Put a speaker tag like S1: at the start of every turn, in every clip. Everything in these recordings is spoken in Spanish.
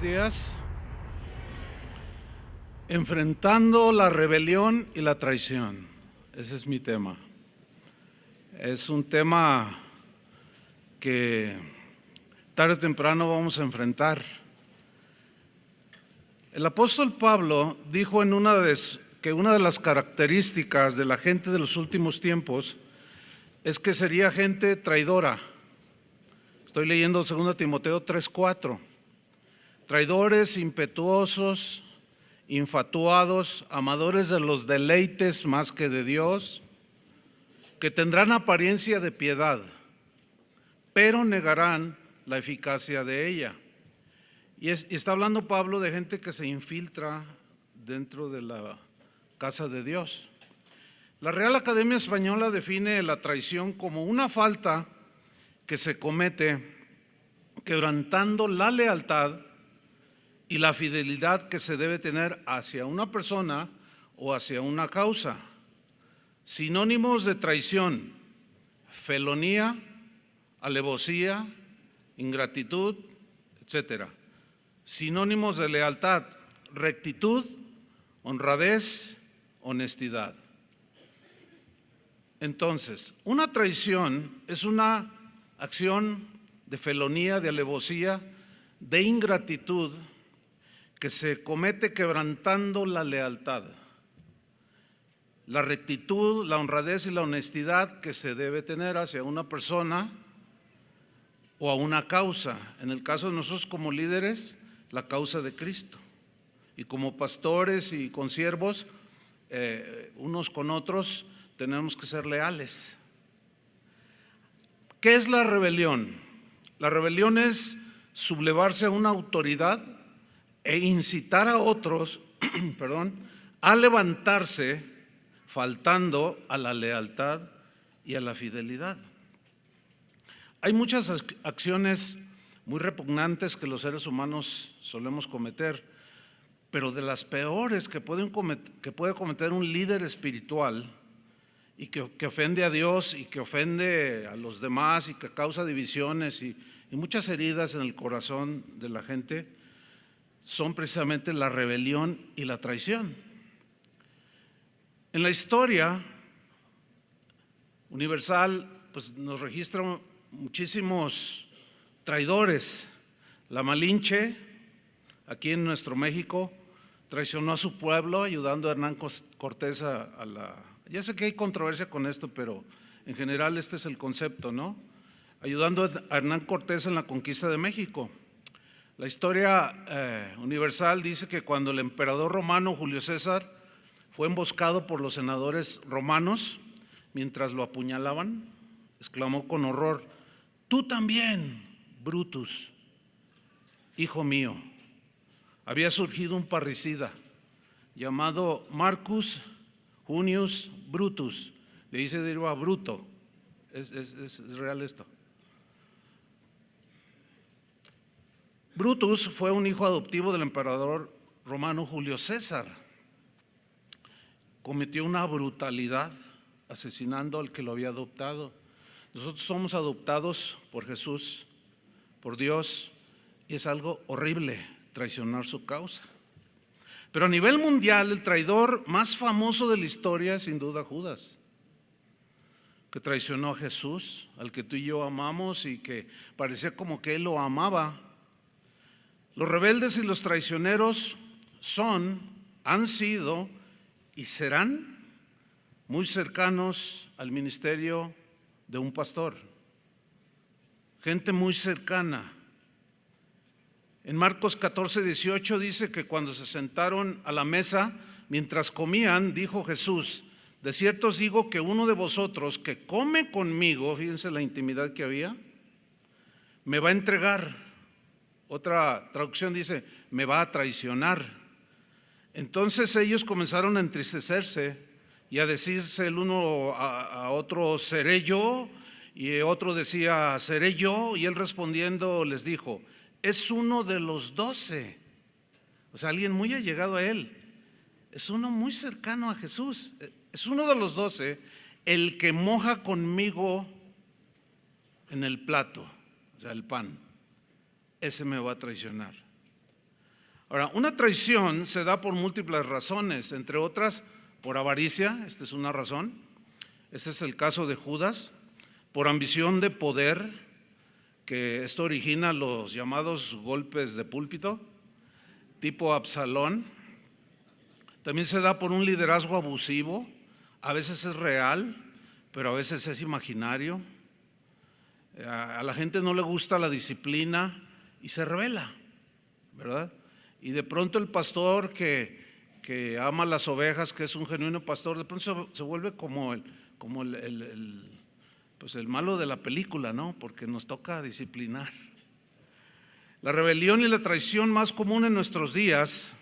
S1: días. Enfrentando la rebelión y la traición. Ese es mi tema. Es un tema que tarde o temprano vamos a enfrentar. El apóstol Pablo dijo que una de las características de la gente de los últimos tiempos es que sería gente traidora. Estoy leyendo 2 Timoteo 3:4. Traidores, impetuosos, infatuados, amadores de los deleites más que de Dios, que tendrán apariencia de piedad, pero negarán la eficacia de ella. Y está hablando Pablo de gente que se infiltra dentro de la casa de Dios. La Real Academia Española define la traición como una falta que se comete quebrantando la lealtad y la fidelidad que se debe tener hacia una persona o hacia una causa. Sinónimos de traición: felonía, alevosía, ingratitud, etc. Sinónimos de lealtad: rectitud, honradez, honestidad. Entonces, una traición es una acción de felonía, de alevosía, de ingratitud que se comete quebrantando la lealtad, la rectitud, la honradez y la honestidad que se debe tener hacia una persona o a una causa. En el caso de nosotros como líderes, la causa de Cristo, y como pastores y consiervos, unos con otros tenemos que ser leales. ¿Qué es la rebelión? La rebelión es sublevarse a una autoridad e incitar a otros a levantarse faltando a la lealtad y a la fidelidad. Hay muchas acciones muy repugnantes que los seres humanos solemos cometer, pero de las peores que puede cometer un líder espiritual y que ofende a Dios y que ofende a los demás y que causa divisiones y muchas heridas en el corazón de la gente, son precisamente la rebelión y la traición. En la historia universal, pues nos registra muchísimos traidores. La Malinche, aquí en nuestro México, traicionó a su pueblo ayudando a Hernán Cortés ya sé que hay controversia con esto, pero en general este es el concepto, ¿no? Ayudando a Hernán Cortés en la conquista de México. La historia universal dice que cuando el emperador romano Julio César fue emboscado por los senadores romanos mientras lo apuñalaban, exclamó con horror: «Tú también, Brutus, hijo mío». Había surgido un parricida llamado Marcus Junius Brutus, de ahí se deriva Bruto. Es real esto. Brutus fue un hijo adoptivo del emperador romano Julio César. Cometió una brutalidad asesinando al que lo había adoptado. Nosotros somos adoptados por Jesús, por Dios, y es algo horrible traicionar su causa. Pero a nivel mundial, el traidor más famoso de la historia es sin duda Judas, que traicionó a Jesús, al que tú y yo amamos y que parecía como que él lo amaba. Los rebeldes y los traicioneros han sido y serán muy cercanos al ministerio de un pastor, gente muy cercana. En Marcos 14:18 dice que cuando se sentaron a la mesa, mientras comían, dijo Jesús: «De cierto os digo que uno de vosotros que come conmigo», fíjense la intimidad que había, «me va a entregar». Otra traducción dice: «me va a traicionar». Entonces ellos comenzaron a entristecerse y a decirse el uno a otro: «¿Seré yo?». Y otro decía: «¿Seré yo?». Y él respondiendo les dijo: «Es uno de los 12, o sea, alguien muy allegado a él, es uno muy cercano a Jesús, es uno de los 12, el que moja conmigo en el plato, o sea, el pan, ese me va a traicionar». Ahora, una traición se da por múltiples razones, entre otras por avaricia, esta es una razón, este es el caso de Judas, por ambición de poder, que esto origina los llamados golpes de púlpito, tipo Absalón. También se da por un liderazgo abusivo, a veces es real, pero a veces es imaginario. A la gente no le gusta la disciplina y se rebela, ¿verdad? Y de pronto el pastor que ama las ovejas, que es un genuino pastor, de pronto se vuelve como pues el malo de la película, ¿no? Porque nos toca disciplinar. La rebelión y la traición más común en nuestros días,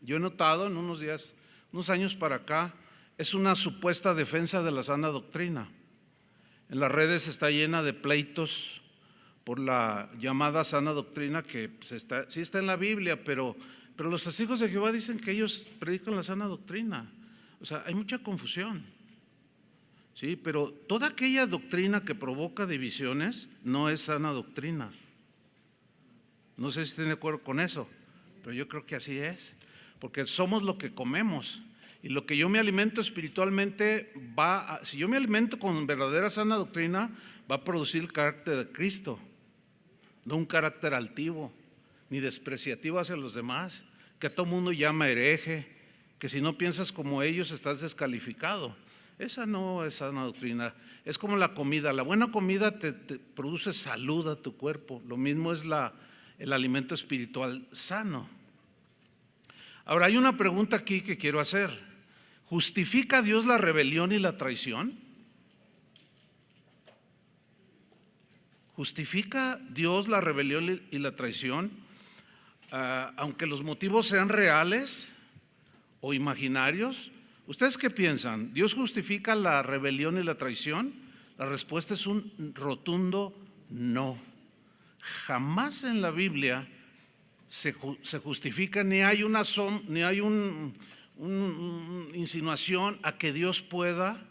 S1: yo he notado en unos años para acá, es una supuesta defensa de la sana doctrina. En las redes está llena de pleitos por la llamada sana doctrina, que sí está en la Biblia, pero los testigos de Jehová dicen que ellos predican la sana doctrina. O sea, hay mucha confusión. Sí, pero toda aquella doctrina que provoca divisiones no es sana doctrina. No sé si estén de acuerdo con eso, pero yo creo que así es, porque somos lo que comemos. Y lo que yo me alimento espiritualmente si yo me alimento con verdadera sana doctrina, va a producir el carácter de Cristo, no un carácter altivo, ni despreciativo hacia los demás, que todo mundo llama hereje, que si no piensas como ellos estás descalificado. Esa no es sana doctrina, es como la comida. La buena comida te produce salud a tu cuerpo, lo mismo es el alimento espiritual sano. Ahora hay una pregunta aquí que quiero hacer. ¿Justifica Dios la rebelión y la traición? ¿Justifica Dios la rebelión y la traición? Aunque los motivos sean reales o imaginarios. ¿Ustedes qué piensan? ¿Dios justifica la rebelión y la traición? La respuesta es un rotundo no. Jamás en la Biblia se justifica, ni hay una insinuación a que Dios pueda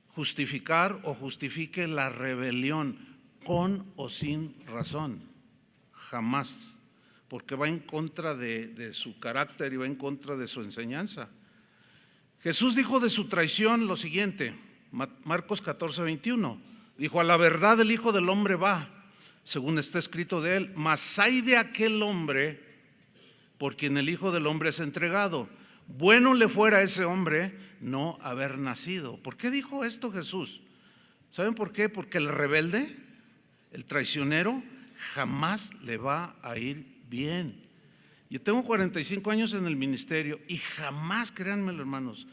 S1: justificar o justifique la rebelión con o sin razón. Jamás, porque va en contra de su carácter y va en contra de su enseñanza. Jesús dijo de su traición lo siguiente, Marcos 14:21, dijo: a la verdad el Hijo del Hombre va, según está escrito de él, mas ay de aquel hombre por quien el Hijo del Hombre es entregado. Bueno le fuera a ese hombre no haber nacido. ¿Por qué dijo esto Jesús? ¿Saben por qué? Porque el rebelde, el traicionero, jamás le va a ir bien. Yo tengo 45 años en el ministerio y jamás, créanmelo hermanos,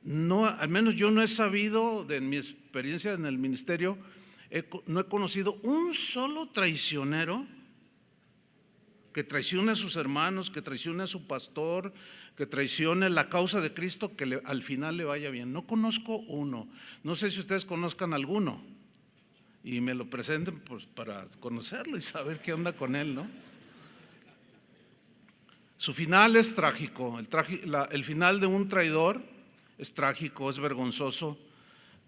S1: no, al menos yo no he sabido, de mi experiencia en el ministerio, no he conocido un solo traicionero que traicione a sus hermanos, que traicione a su pastor, que traicione la causa de Cristo, que al final le vaya bien. No conozco uno. No sé si ustedes conozcan alguno y me lo presenten pues, para conocerlo y saber qué onda con él, ¿no? Su final es trágico. El final de un traidor es trágico, es vergonzoso.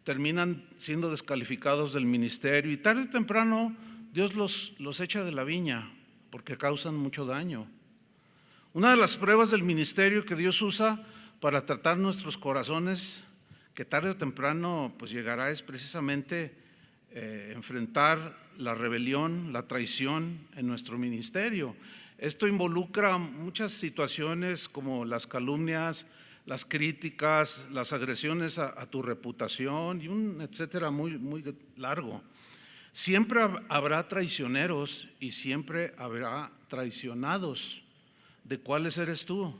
S1: Terminan siendo descalificados del ministerio y tarde o temprano Dios los echa de la viña porque causan mucho daño. Una de las pruebas del ministerio que Dios usa para tratar nuestros corazones, que tarde o temprano pues llegará, es precisamente enfrentar la rebelión, la traición en nuestro ministerio. Esto involucra muchas situaciones como las calumnias, las críticas, las agresiones a tu reputación y un etcétera muy largo. Siempre habrá traicioneros y siempre habrá traicionados. ¿De cuáles eres tú?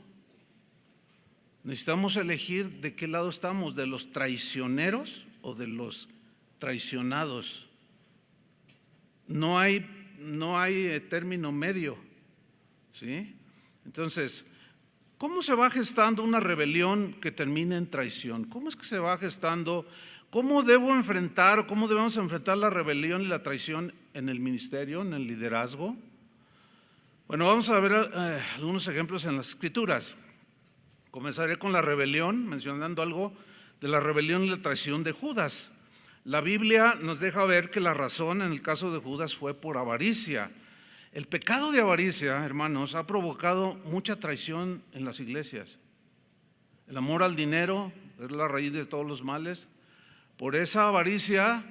S1: Necesitamos elegir de qué lado estamos, de los traicioneros o de los traicionados. No hay término medio, ¿sí? Entonces, ¿cómo se va gestando una rebelión que termina en traición? ¿Cómo es que se va gestando? ¿Cómo debemos enfrentar la rebelión y la traición en el ministerio, en el liderazgo? Bueno, vamos a ver algunos ejemplos en las Escrituras. Comenzaré con la rebelión, mencionando algo de la rebelión y la traición de Judas. La Biblia nos deja ver que la razón en el caso de Judas fue por avaricia. El pecado de avaricia, hermanos, ha provocado mucha traición en las iglesias. El amor al dinero es la raíz de todos los males. Por esa avaricia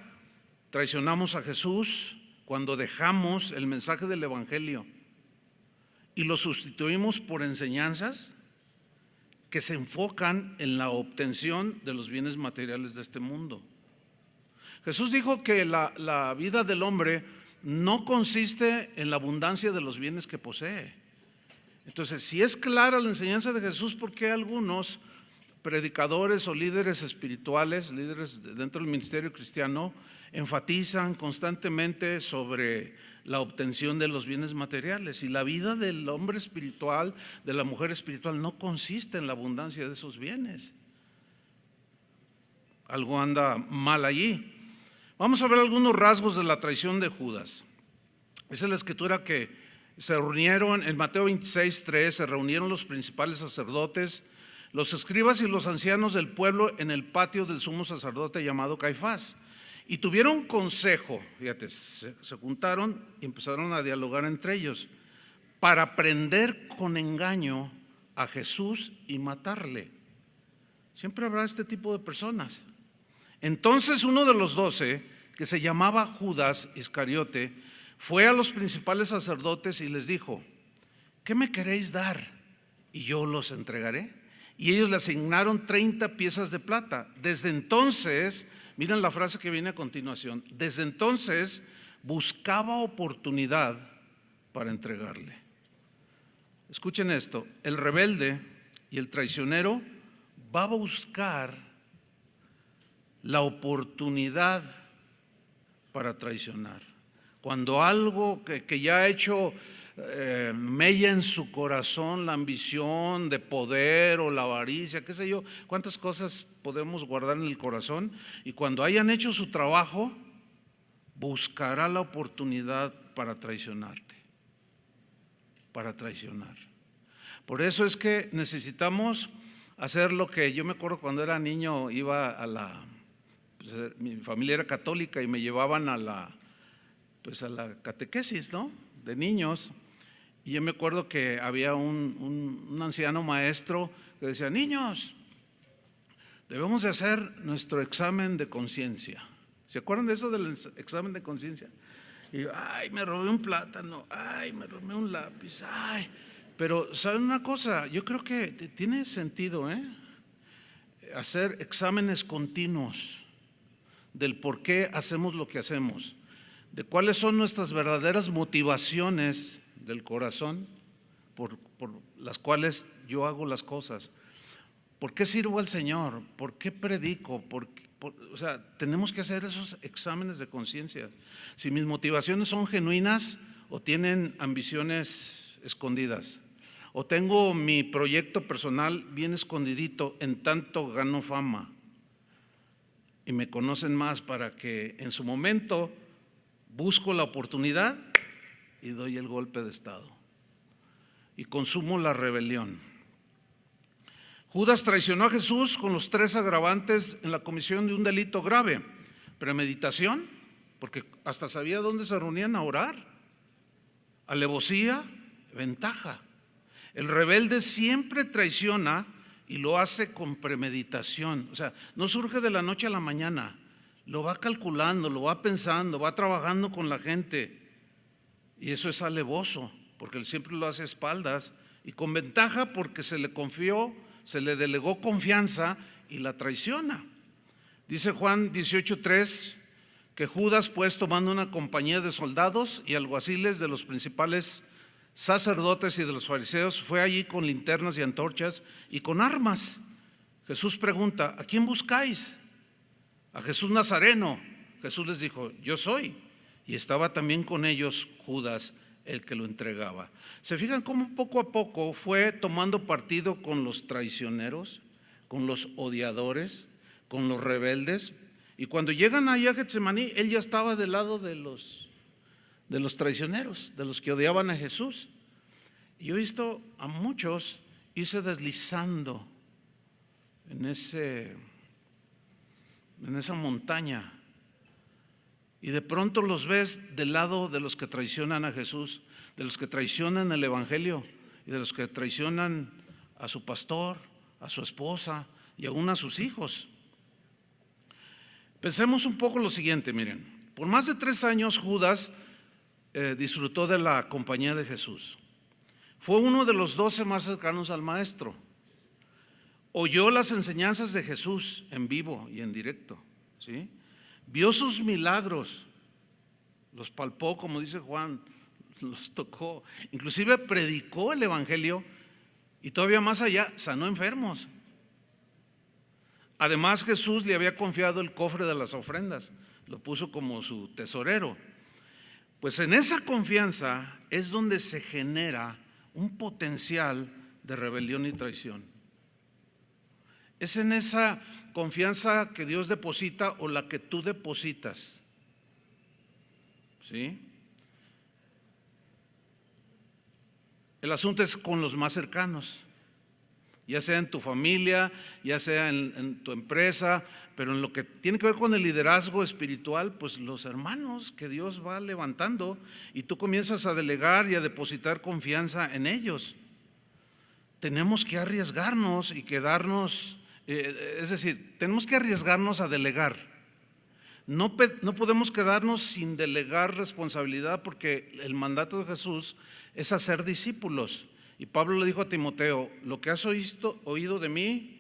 S1: traicionamos a Jesús cuando dejamos el mensaje del evangelio y lo sustituimos por enseñanzas que se enfocan en la obtención de los bienes materiales de este mundo. Jesús dijo que la vida del hombre no consiste en la abundancia de los bienes que posee. Entonces, si es clara la enseñanza de Jesús, ¿por qué algunos predicadores o líderes espirituales, líderes dentro del ministerio cristiano, enfatizan constantemente sobre la obtención de los bienes materiales? Y la vida del hombre espiritual, de la mujer espiritual, no consiste en la abundancia de esos bienes. Algo anda mal allí. Vamos a ver algunos rasgos de la traición de Judas. Esa es la escritura que se reunieron en Mateo 26:3, se reunieron los principales sacerdotes, los escribas y los ancianos del pueblo en el patio del sumo sacerdote llamado Caifás. Y tuvieron consejo, fíjate, se juntaron y empezaron a dialogar entre ellos para prender con engaño a Jesús y matarle. Siempre habrá este tipo de personas. Entonces uno de los 12, que se llamaba Judas Iscariote, fue a los principales sacerdotes y les dijo: ¿qué me queréis dar? Y yo los entregaré. Y ellos le asignaron 30 piezas de plata. Desde entonces, miren la frase que viene a continuación, desde entonces buscaba oportunidad para entregarle. Escuchen esto: el rebelde y el traicionero va a buscar la oportunidad para traicionar. Cuando algo que ya ha hecho mella en su corazón, la ambición de poder o la avaricia, qué sé yo, cuántas cosas podemos guardar en el corazón, y cuando hayan hecho su trabajo, buscará la oportunidad para traicionarte, para traicionar. Por eso es que necesitamos hacer lo que yo me acuerdo cuando era niño, iba a mi familia era católica y me llevaban a la catequesis, ¿no?, de niños. Y yo me acuerdo que había un anciano maestro que decía: niños, debemos de hacer nuestro examen de conciencia. ¿Se acuerdan de eso del examen de conciencia? Y ay, me robé un plátano, ay, me robé un lápiz, ay. Pero ¿saben una cosa? Yo creo que tiene sentido, hacer exámenes continuos del por qué hacemos lo que hacemos, de cuáles son nuestras verdaderas motivaciones del corazón por las cuales yo hago las cosas. ¿Por qué sirvo al Señor? ¿Por qué predico? O sea, tenemos que hacer esos exámenes de conciencia. Si mis motivaciones son genuinas o tienen ambiciones escondidas, o tengo mi proyecto personal bien escondidito, en tanto gano fama y me conocen más para que en su momento busco la oportunidad y doy el golpe de estado y consumo la rebelión. Judas traicionó a Jesús con los 3 agravantes en la comisión de un delito grave: premeditación, porque hasta sabía dónde se reunían a orar; alevosía, ventaja. El rebelde siempre traiciona y lo hace con premeditación, o sea, no surge de la noche a la mañana, lo va calculando, lo va pensando, va trabajando con la gente, y eso es alevoso, porque él siempre lo hace a espaldas, y con ventaja porque se le confió, se le delegó confianza y la traiciona. Dice Juan 18:3 que Judas, pues, tomando una compañía de soldados y alguaciles de los principales sacerdotes y de los fariseos, fue allí con linternas y antorchas y con armas. Jesús pregunta: ¿a quién buscáis? A Jesús Nazareno. Jesús les dijo: yo soy. Y estaba también con ellos Judas, el que lo entregaba. ¿Se fijan cómo poco a poco fue tomando partido con los traicioneros, con los odiadores, con los rebeldes? Y cuando llegan ahí a Getsemaní, él ya estaba del lado de los traicioneros, de los que odiaban a Jesús. Y yo he visto a muchos irse deslizando en esa montaña Y de pronto los ves del lado de los que traicionan a Jesús, de los que traicionan el Evangelio y de los que traicionan a su pastor, a su esposa y aún a sus hijos. Pensemos un poco lo siguiente, miren, por más de 3 años Judas disfrutó de la compañía de Jesús. Fue uno de los 12 más cercanos al Maestro. Oyó las enseñanzas de Jesús en vivo y en directo, ¿sí? Vio sus milagros, los palpó, como dice Juan, los tocó, inclusive predicó el Evangelio y todavía más allá, sanó enfermos. Además, Jesús le había confiado el cofre de las ofrendas, lo puso como su tesorero. Pues en esa confianza es donde se genera un potencial de rebelión y traición. Es en esa confianza que Dios deposita o la que tú depositas, ¿sí? El asunto es con los más cercanos, ya sea en tu familia, ya sea en tu empresa, pero en lo que tiene que ver con el liderazgo espiritual, pues los hermanos que Dios va levantando y tú comienzas a delegar y a depositar confianza en ellos. Tenemos que arriesgarnos y quedarnos, es decir, tenemos que arriesgarnos a delegar. No podemos quedarnos sin delegar responsabilidad, porque el mandato de Jesús es hacer discípulos. Y Pablo le dijo a Timoteo: lo que has oído de mí,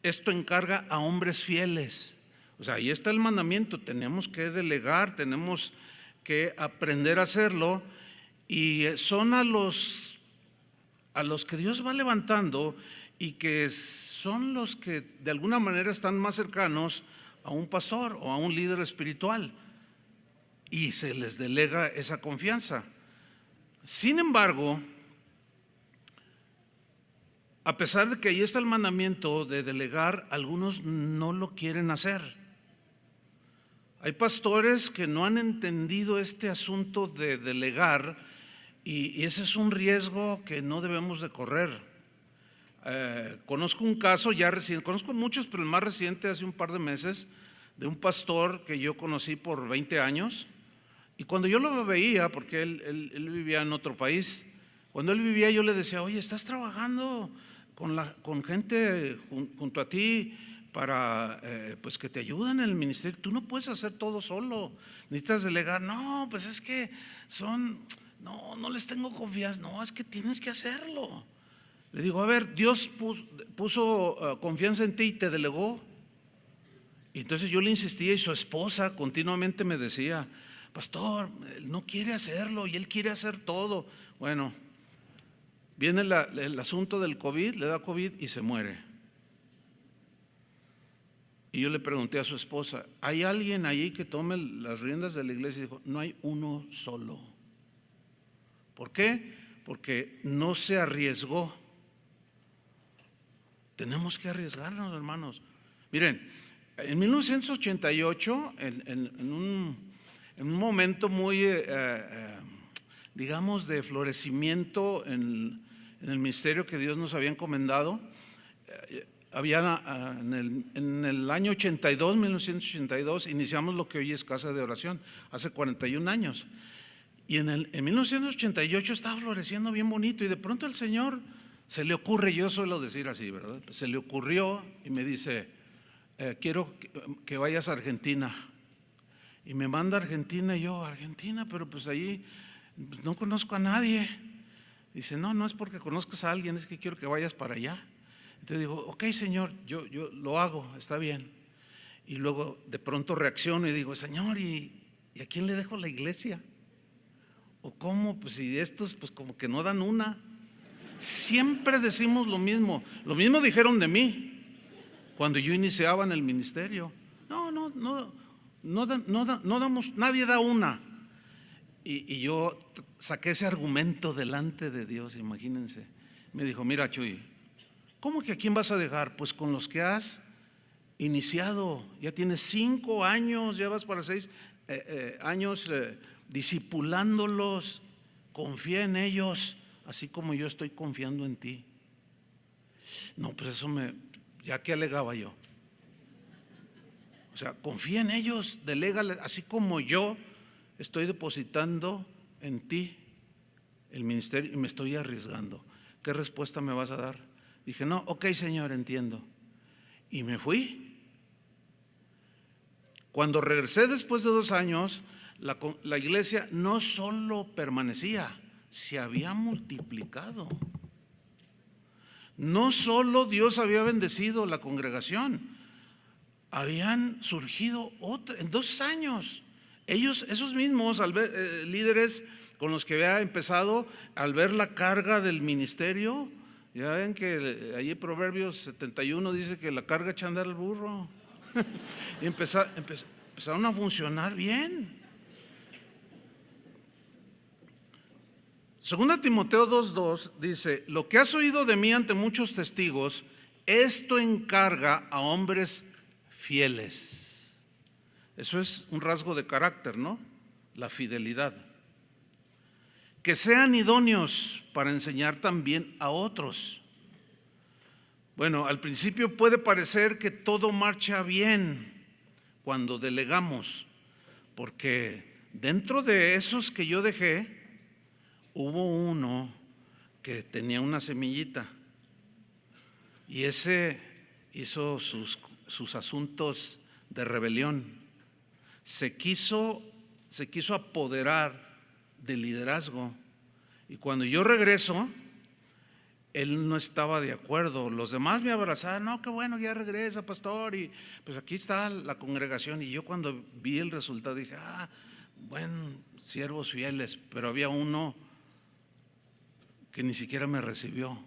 S1: esto encarga a hombres fieles. O sea, ahí está el mandamiento, tenemos que delegar, tenemos que aprender a hacerlo, y son a los que Dios va levantando y que son los que de alguna manera están más cercanos a un pastor o a un líder espiritual, y se les delega esa confianza. Sin embargo, a pesar de que ahí está el mandamiento de delegar, algunos no lo quieren hacer. Hay pastores que no han entendido este asunto de delegar, y ese es un riesgo que no debemos de correr. Conozco un caso ya reciente, conozco muchos, pero el más reciente, hace un par de meses, de un pastor que yo conocí por 20 años, y cuando yo lo veía, porque él vivía en otro país, cuando él vivía yo le decía: oye, estás trabajando con gente junto a ti para pues que te ayuden en el ministerio, tú no puedes hacer todo solo, necesitas delegar. No, pues es que no les tengo confianza. No, es que tienes que hacerlo. Le digo: a ver, Dios puso confianza en ti y te delegó. Y entonces yo le insistía, y su esposa continuamente me decía: pastor, él no quiere hacerlo y él quiere hacer todo. Bueno, viene el asunto del COVID, le da COVID y se muere. Y yo le pregunté a su esposa: ¿hay alguien allí que tome las riendas de la iglesia? Y dijo: no hay uno solo. ¿Por qué? Porque no se arriesgó. Tenemos que arriesgarnos, hermanos. Miren, en 1988, en un momento muy, digamos, de florecimiento en el ministerio que Dios nos había encomendado, en el año 82, 1982, iniciamos lo que hoy es Casa de Oración, hace 41 años. Y en 1988 estaba floreciendo bien bonito, y de pronto el Señor se le ocurre, yo suelo decir así, ¿verdad? Se le ocurrió y me dice: quiero que vayas a Argentina. Y me manda a Argentina, y yo: Argentina, pero pues ahí no conozco a nadie. Dice: no es porque conozcas a alguien, es que quiero que vayas para allá. Entonces digo: ok, Señor, yo lo hago, está bien. Y luego de pronto reacciono y digo: Señor, ¿y a quién le dejo la iglesia? ¿O cómo? Pues si estos pues como que no dan una. Siempre decimos lo mismo dijeron de mí cuando yo iniciaba en el ministerio. No damos, nadie da una. Y yo saqué ese argumento delante de Dios, imagínense. Me dijo: mira, Chuy, ¿cómo que a quién vas a dejar? Pues con los que has iniciado. Ya tienes 5 años, ya vas para 6 años discipulándolos. Confía en ellos, así como yo estoy confiando en ti. No, pues eso ya que alegaba yo. O sea, confía en ellos, delégale, así como yo estoy depositando en ti el ministerio y me estoy arriesgando. ¿Qué respuesta me vas a dar? Dije, no, ok, Señor, entiendo. Y me fui. Cuando regresé después de 2 años, la iglesia no solo permanecía, se había multiplicado. No solo Dios había bendecido la congregación, habían surgido en 2 años. Ellos, esos mismos líderes con los que había empezado, al ver la carga del ministerio, ya ven que allí Proverbios 71 dice que la carga echa a andar al burro. Y empezaron a funcionar bien. Segunda Timoteo 2:2 dice: lo que has oído de mí ante muchos testigos, esto encarga a hombres fieles. Eso es un rasgo de carácter, ¿no? La fidelidad. Que sean idóneos para enseñar también a otros. Bueno, al principio puede parecer que todo marcha bien cuando delegamos, porque dentro de esos que yo dejé, hubo uno que tenía una semillita y ese hizo sus asuntos de rebelión. Se quiso apoderar del liderazgo, y cuando yo regreso, él no estaba de acuerdo. Los demás me abrazaron, no, qué bueno, ya regresa, pastor, y pues aquí está la congregación. Y yo cuando vi el resultado dije, bueno, siervos fieles, pero había uno que ni siquiera me recibió.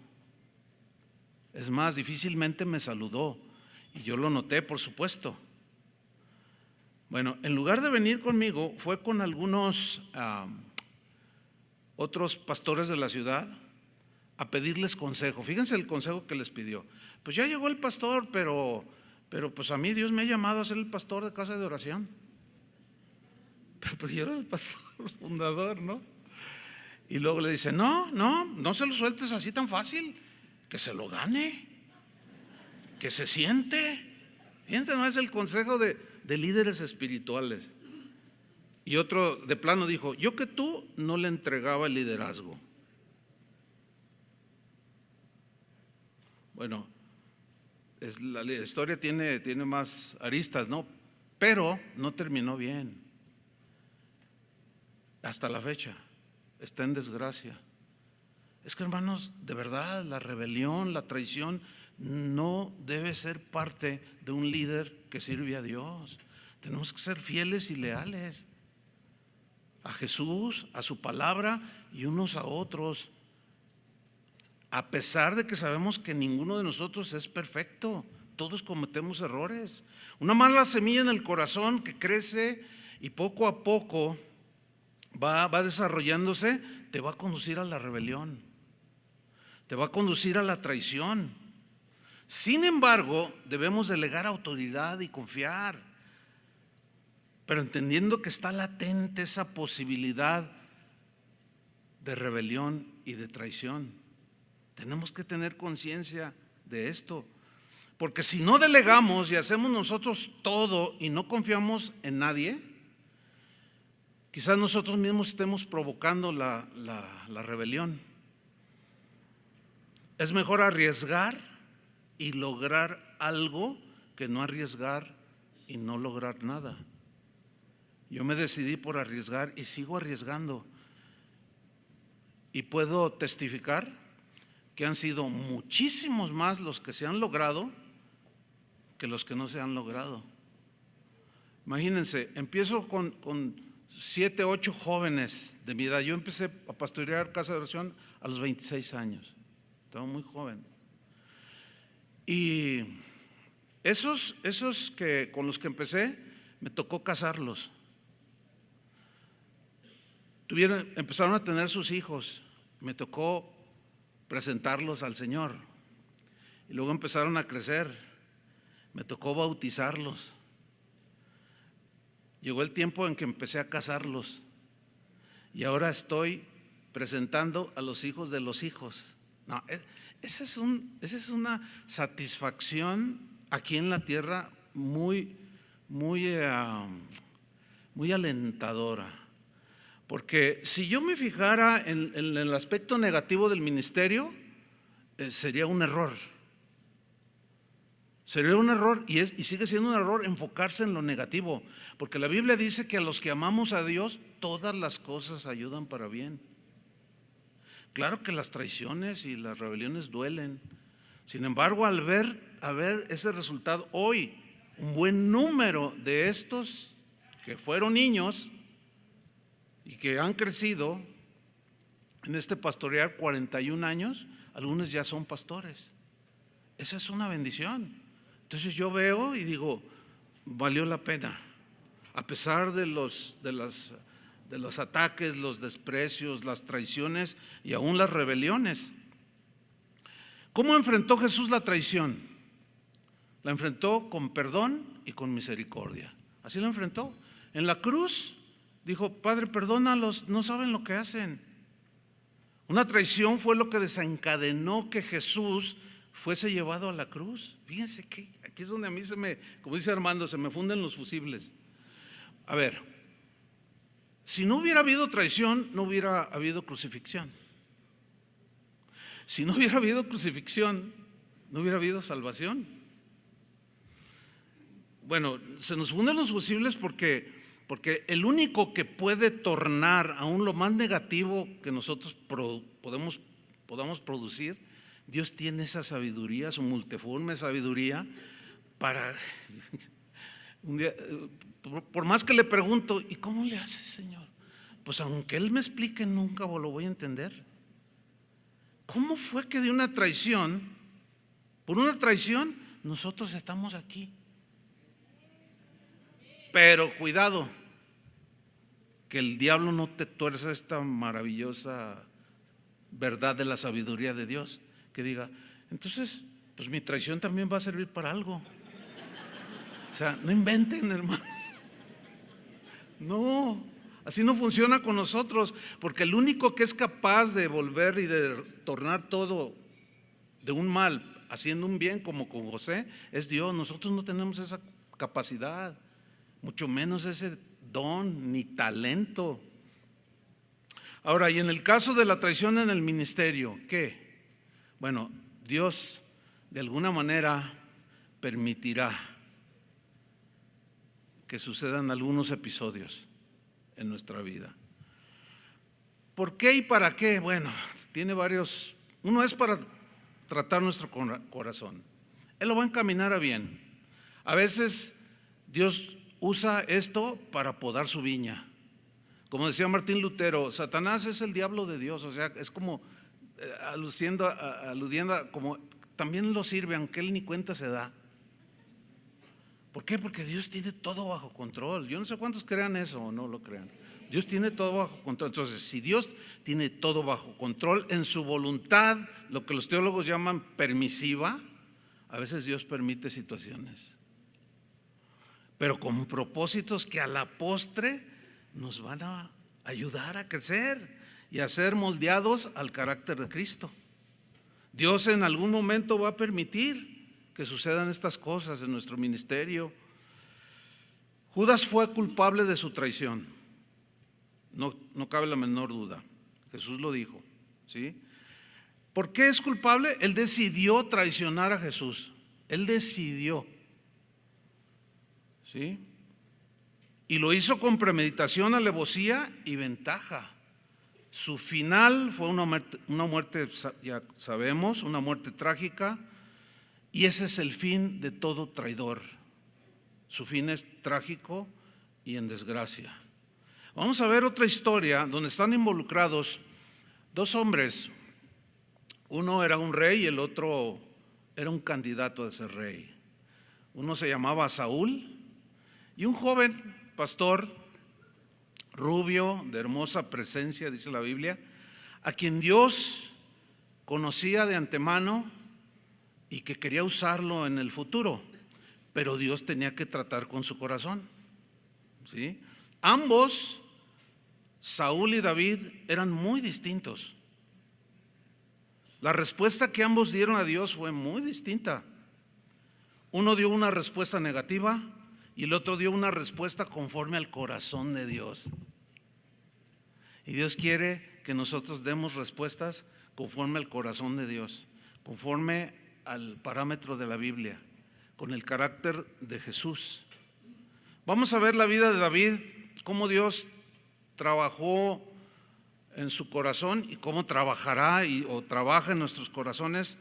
S1: Es más, difícilmente me saludó, y yo lo noté, por supuesto. Bueno, en lugar de venir conmigo, fue con algunos otros pastores de la ciudad a pedirles consejo. Fíjense el consejo que les pidió. Pues ya llegó el pastor, pero pues a mí Dios me ha llamado a ser el pastor de casa de oración. Pero yo era el pastor fundador, ¿no? Y luego le dice, no se lo sueltes así tan fácil, que se lo gane, que se siente. Fíjense, no es el consejo de líderes espirituales. Y otro de plano dijo, yo que tú no le entregaba el liderazgo. Bueno, la historia tiene más aristas, ¿no? Pero no terminó bien. Hasta la fecha está en desgracia. Es que, hermanos, de verdad, la rebelión, la traición no debe ser parte de un líder que sirve a Dios. Tenemos que ser fieles y leales a Jesús, a su palabra y unos a otros, a pesar de que sabemos que ninguno de nosotros es perfecto. Todos cometemos errores. Una mala semilla en el corazón que crece y poco a poco va desarrollándose, te va a conducir a la rebelión, te va a conducir a la traición. Sin embargo, debemos delegar autoridad y confiar, pero entendiendo que está latente esa posibilidad de rebelión y de traición. Tenemos que tener conciencia de esto, porque si no delegamos y hacemos nosotros todo y no confiamos en nadie, quizás nosotros mismos estemos provocando la rebelión. Es mejor arriesgar y lograr algo que no arriesgar y no lograr nada. Yo me decidí por arriesgar y sigo arriesgando. Y puedo testificar que han sido muchísimos más los que se han logrado que los que no se han logrado. Imagínense, empiezo con 7, 8 jóvenes de mi edad. Yo empecé a pastorear casa de oración a los 26 años. Estaba muy joven. Y esos que con los que empecé, me tocó casarlos. Empezaron a tener sus hijos, me tocó presentarlos al Señor. Y luego empezaron a crecer, me tocó bautizarlos. Llegó el tiempo en que empecé a casarlos y ahora estoy presentando a los hijos de los hijos. No, esa es una satisfacción aquí en la tierra muy muy alentadora. Porque si yo me fijara en el aspecto negativo del ministerio, sería un error. Sería un error y sigue siendo un error enfocarse en lo negativo. Porque la Biblia dice que a los que amamos a Dios, todas las cosas ayudan para bien. Claro que las traiciones y las rebeliones duelen. Sin embargo, al ver ese resultado hoy, un buen número de estos que fueron niños y que han crecido en este pastorear 41 años, algunos ya son pastores. Esa es una bendición. Entonces yo veo y digo, valió la pena, a pesar de los ataques, los desprecios, las traiciones y aún las rebeliones. ¿Cómo enfrentó Jesús la traición? La enfrentó con perdón y con misericordia. Así la enfrentó. En la cruz dijo, Padre, perdónalos, no saben lo que hacen. Una traición fue lo que desencadenó que Jesús fuese llevado a la cruz. Fíjense que aquí es donde a mí como dice Armando, se me funden los fusibles. A ver, si no hubiera habido traición, no hubiera habido crucifixión. Si no hubiera habido crucifixión, no hubiera habido salvación. Bueno, se nos funden los fusibles porque el único que puede tornar aún lo más negativo que nosotros podamos producir, Dios tiene esa sabiduría, su multiforme sabiduría para… Un día, por más que le pregunto, ¿y cómo le hace, Señor? Pues aunque Él me explique, nunca lo voy a entender. ¿Cómo fue que de una traición, por una traición, nosotros estamos aquí? Pero cuidado, que el diablo no te tuerza esta maravillosa verdad de la sabiduría de Dios, que diga, entonces, pues mi traición también va a servir para algo. O sea, no inventen, hermanos. No, así no funciona con nosotros, porque el único que es capaz de volver y de tornar todo de un mal haciendo un bien, como con José, es Dios. Nosotros no tenemos esa capacidad, mucho menos ese don ni talento. Ahora, y en el caso de la traición en el ministerio, ¿qué? Bueno, Dios de alguna manera permitirá que sucedan algunos episodios en nuestra vida. ¿Por qué y para qué? Bueno, tiene varios. Uno es para tratar nuestro corazón. Él lo va a encaminar a bien. A veces Dios usa esto para podar su viña. Como decía Martín Lutero, Satanás es el diablo de Dios. O sea, es como aludiendo a como también lo sirve, aunque él ni cuenta se da. ¿Por qué? Porque Dios tiene todo bajo control. Yo no sé cuántos crean eso o no lo crean. Dios tiene todo bajo control. Entonces, si Dios tiene todo bajo control, en su voluntad, lo que los teólogos llaman permisiva, a veces Dios permite situaciones, pero con propósitos que a la postre nos van a ayudar a crecer y a ser moldeados al carácter de Cristo. Dios en algún momento va a permitir que sucedan estas cosas en nuestro ministerio. Judas fue culpable de su traición, no cabe la menor duda. Jesús lo dijo, ¿sí? ¿Por qué es culpable? Él decidió traicionar a Jesús. Él decidió, ¿sí? Y lo hizo con premeditación, alevosía y ventaja. Su final fue una muerte, ya sabemos, una muerte trágica. Y ese es el fin de todo traidor. Su fin es trágico y en desgracia. Vamos a ver otra historia donde están involucrados dos hombres. Uno era un rey y el otro era un candidato a ser rey. Uno se llamaba Saúl y un joven pastor rubio, de hermosa presencia, dice la Biblia, a quien Dios conocía de antemano y que quería usarlo en el futuro, pero Dios tenía que tratar con su corazón, ¿sí? Ambos, Saúl y David, eran muy distintos. La respuesta que ambos dieron a Dios fue muy distinta. Uno dio una respuesta negativa y el otro dio una respuesta conforme al corazón de Dios. Y Dios quiere que nosotros demos respuestas conforme al corazón de Dios, conforme al parámetro de la Biblia, con el carácter de Jesús. Vamos a ver la vida de David, cómo Dios trabajó en su corazón y cómo trabajará o trabaja en nuestros corazones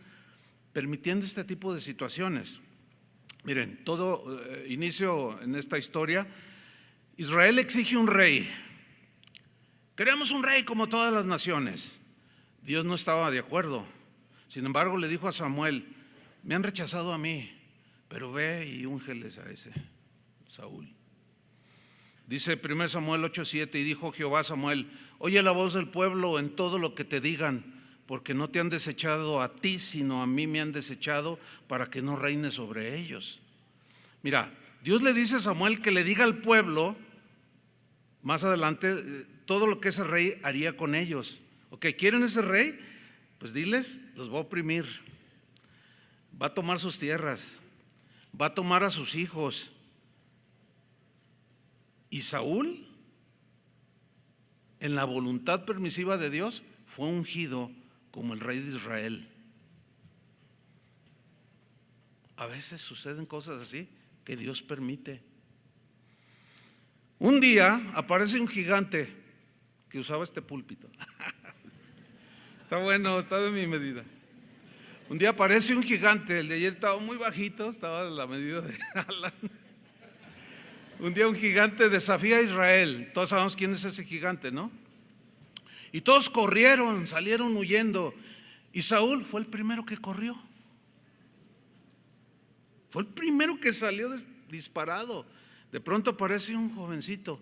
S1: permitiendo este tipo de situaciones. Miren, todo inicio en esta historia. Israel exige un rey. Queremos un rey como todas las naciones. Dios no estaba de acuerdo. Sin embargo, le dijo a Samuel: me han rechazado a mí, pero ve y úngeles a ese Saúl. Dice 1 Samuel 8:7: y dijo Jehová a Samuel: oye la voz del pueblo en todo lo que te digan, porque no te han desechado a ti, sino a mí me han desechado para que no reine sobre ellos. Mira, Dios le dice a Samuel que le diga al pueblo más adelante todo lo que ese rey haría con ellos. Ok, ¿quieren ese rey? Pues diles, los va a oprimir, va a tomar sus tierras, va a tomar a sus hijos. Y Saúl, en la voluntad permisiva de Dios, fue ungido como el rey de Israel. A veces suceden cosas así que Dios permite. Un día aparece un gigante que usaba este púlpito. Está bueno, está de mi medida. Un día aparece un gigante, el de ayer estaba muy bajito, estaba de la medida de Alan. Un día un gigante desafía a Israel. Todos sabemos quién es ese gigante, ¿no? Y todos corrieron, salieron huyendo. Y Saúl fue el primero que corrió. Fue el primero que salió disparado. De pronto aparece un jovencito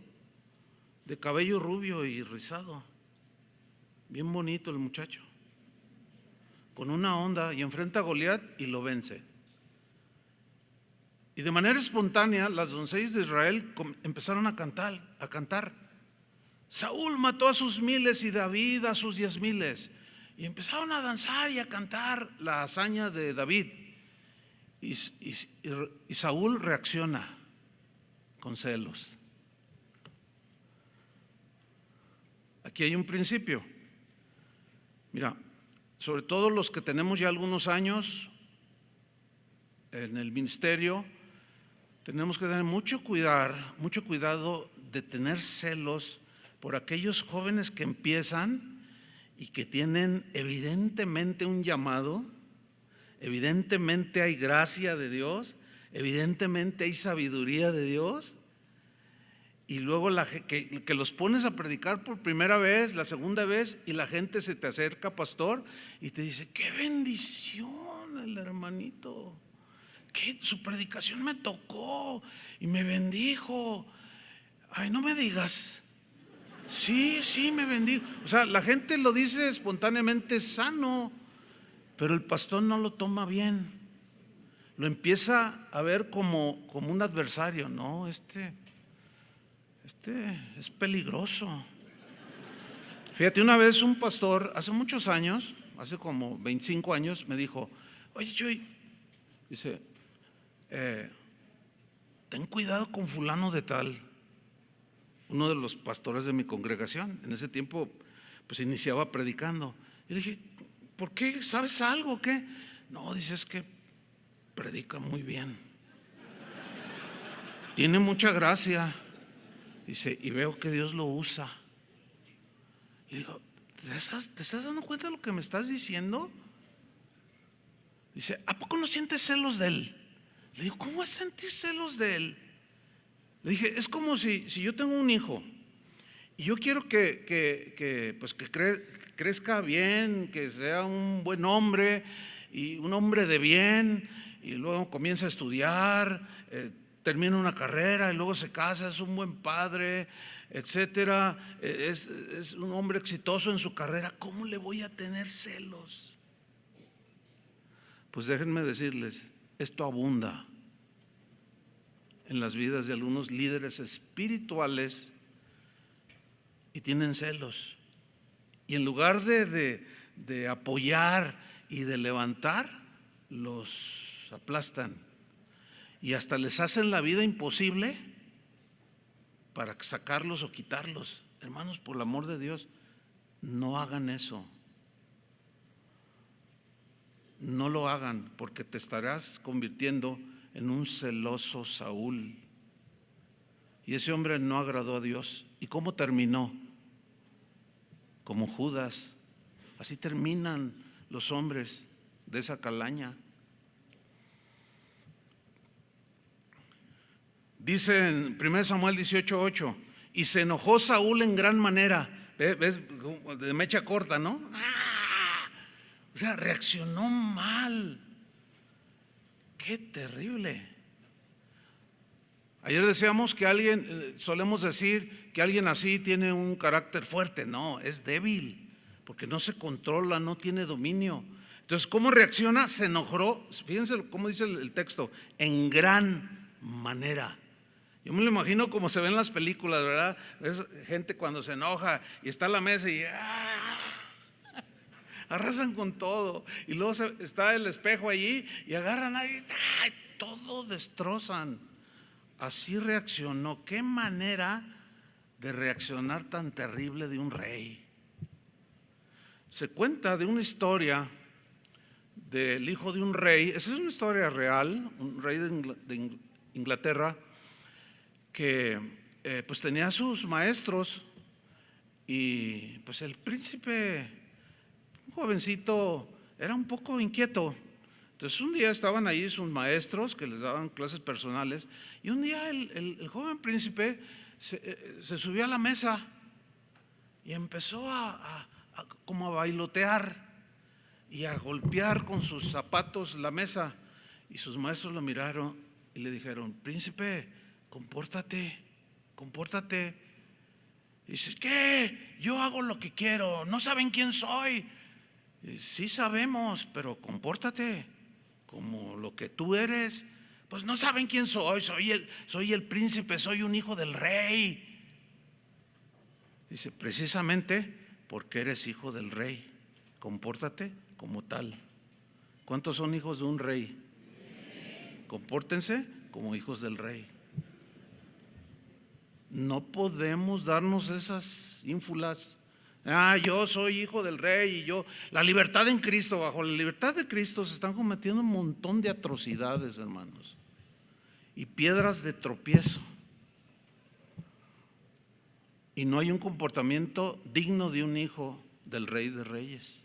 S1: de cabello rubio y rizado, bien bonito el muchacho, con una onda, y enfrenta a Goliat y lo vence. Y de manera espontánea las doncellas de Israel empezaron a cantar. Saúl mató a sus miles y David a sus 10,000. Y empezaron a danzar y a cantar la hazaña de David. Y Saúl reacciona con celos. Aquí hay un principio. Mira, sobre todo los que tenemos ya algunos años en el ministerio, tenemos que tener mucho cuidado de tener celos por aquellos jóvenes que empiezan y que tienen evidentemente un llamado, evidentemente hay gracia de Dios, evidentemente hay sabiduría de Dios, y luego que los pones a predicar por primera vez, la segunda vez, y la gente se te acerca, pastor, y te dice: qué bendición el hermanito, que su predicación me tocó y me bendijo. Ay, no me digas. Sí, me bendijo. O sea, la gente lo dice espontáneamente sano, pero el pastor no lo toma bien. Lo empieza a ver como un adversario. No, este es peligroso. Fíjate, una vez un pastor, hace muchos años, hace como 25 años, me dijo: oye, Chuy, dice, ten cuidado con fulano de tal, uno de los pastores de mi congregación. En ese tiempo pues iniciaba predicando. Y le dije: ¿por qué? ¿Sabes algo o qué? No, dice, es que predica muy bien, tiene mucha gracia, dice, y veo que Dios lo usa. Le digo: ¿te estás dando cuenta de lo que me estás diciendo? Dice: ¿a poco no sientes celos de él? Le digo: ¿cómo es sentir celos de él? Le dije: es como si yo tengo un hijo y yo quiero que crezca bien, que sea un buen hombre y un hombre de bien, y luego comienza a estudiar, termina una carrera y luego se casa, es un buen padre, etcétera, es un hombre exitoso en su carrera. ¿Cómo le voy a tener celos? Pues déjenme decirles, esto abunda en las vidas de algunos líderes espirituales y tienen celos, y en lugar de apoyar y de levantar, los aplastan. y hasta les hacen la vida imposible para sacarlos o quitarlos. Hermanos, por el amor de Dios, no hagan eso. No lo hagan, porque te estarás convirtiendo en un celoso Saúl. Y ese hombre no agradó a Dios. ¿Y cómo terminó? Como Judas. Así terminan los hombres de esa calaña. Dice en 1 Samuel 18:8, y se enojó Saúl en gran manera. ¿Ves? De mecha corta, ¿no? O sea, reaccionó mal. Qué terrible. Ayer decíamos que alguien, solemos decir que alguien así tiene un carácter fuerte. No, es débil, porque no se controla, no tiene dominio. Entonces, ¿cómo reacciona? Se enojó, fíjense cómo dice el texto, en gran manera. Yo me lo imagino como se ve en las películas, ¿verdad? Es gente cuando se enoja y está en la mesa y arrasan con todo. Y luego está el espejo allí y agarran ahí, todo destrozan. Así reaccionó. Qué manera de reaccionar tan terrible de un rey. Se cuenta de una historia del hijo de un rey. Esa es una historia real, un rey de Inglaterra que pues tenía sus maestros, y pues el príncipe, un jovencito, era un poco inquieto. Entonces un día estaban ahí sus maestros que les daban clases personales, y un día el joven príncipe se subió a la mesa y empezó como a bailotear y a golpear con sus zapatos la mesa. Y sus maestros lo miraron y le dijeron: príncipe, compórtate, compórtate. Y dice: ¿qué? Yo hago lo que quiero, ¿no saben quién soy? Y sí sabemos, pero compórtate como lo que tú eres. Pues no saben quién soy, soy el príncipe, soy un hijo del rey. Dice: precisamente porque eres hijo del rey, compórtate como tal. ¿Cuántos son hijos de un rey? Compórtense como hijos del rey. No podemos darnos esas ínfulas. Yo soy hijo del rey y yo, la libertad en Cristo. Bajo la libertad de Cristo se están cometiendo un montón de atrocidades, hermanos, y piedras de tropiezo. Y no hay un comportamiento digno de un hijo del Rey de Reyes.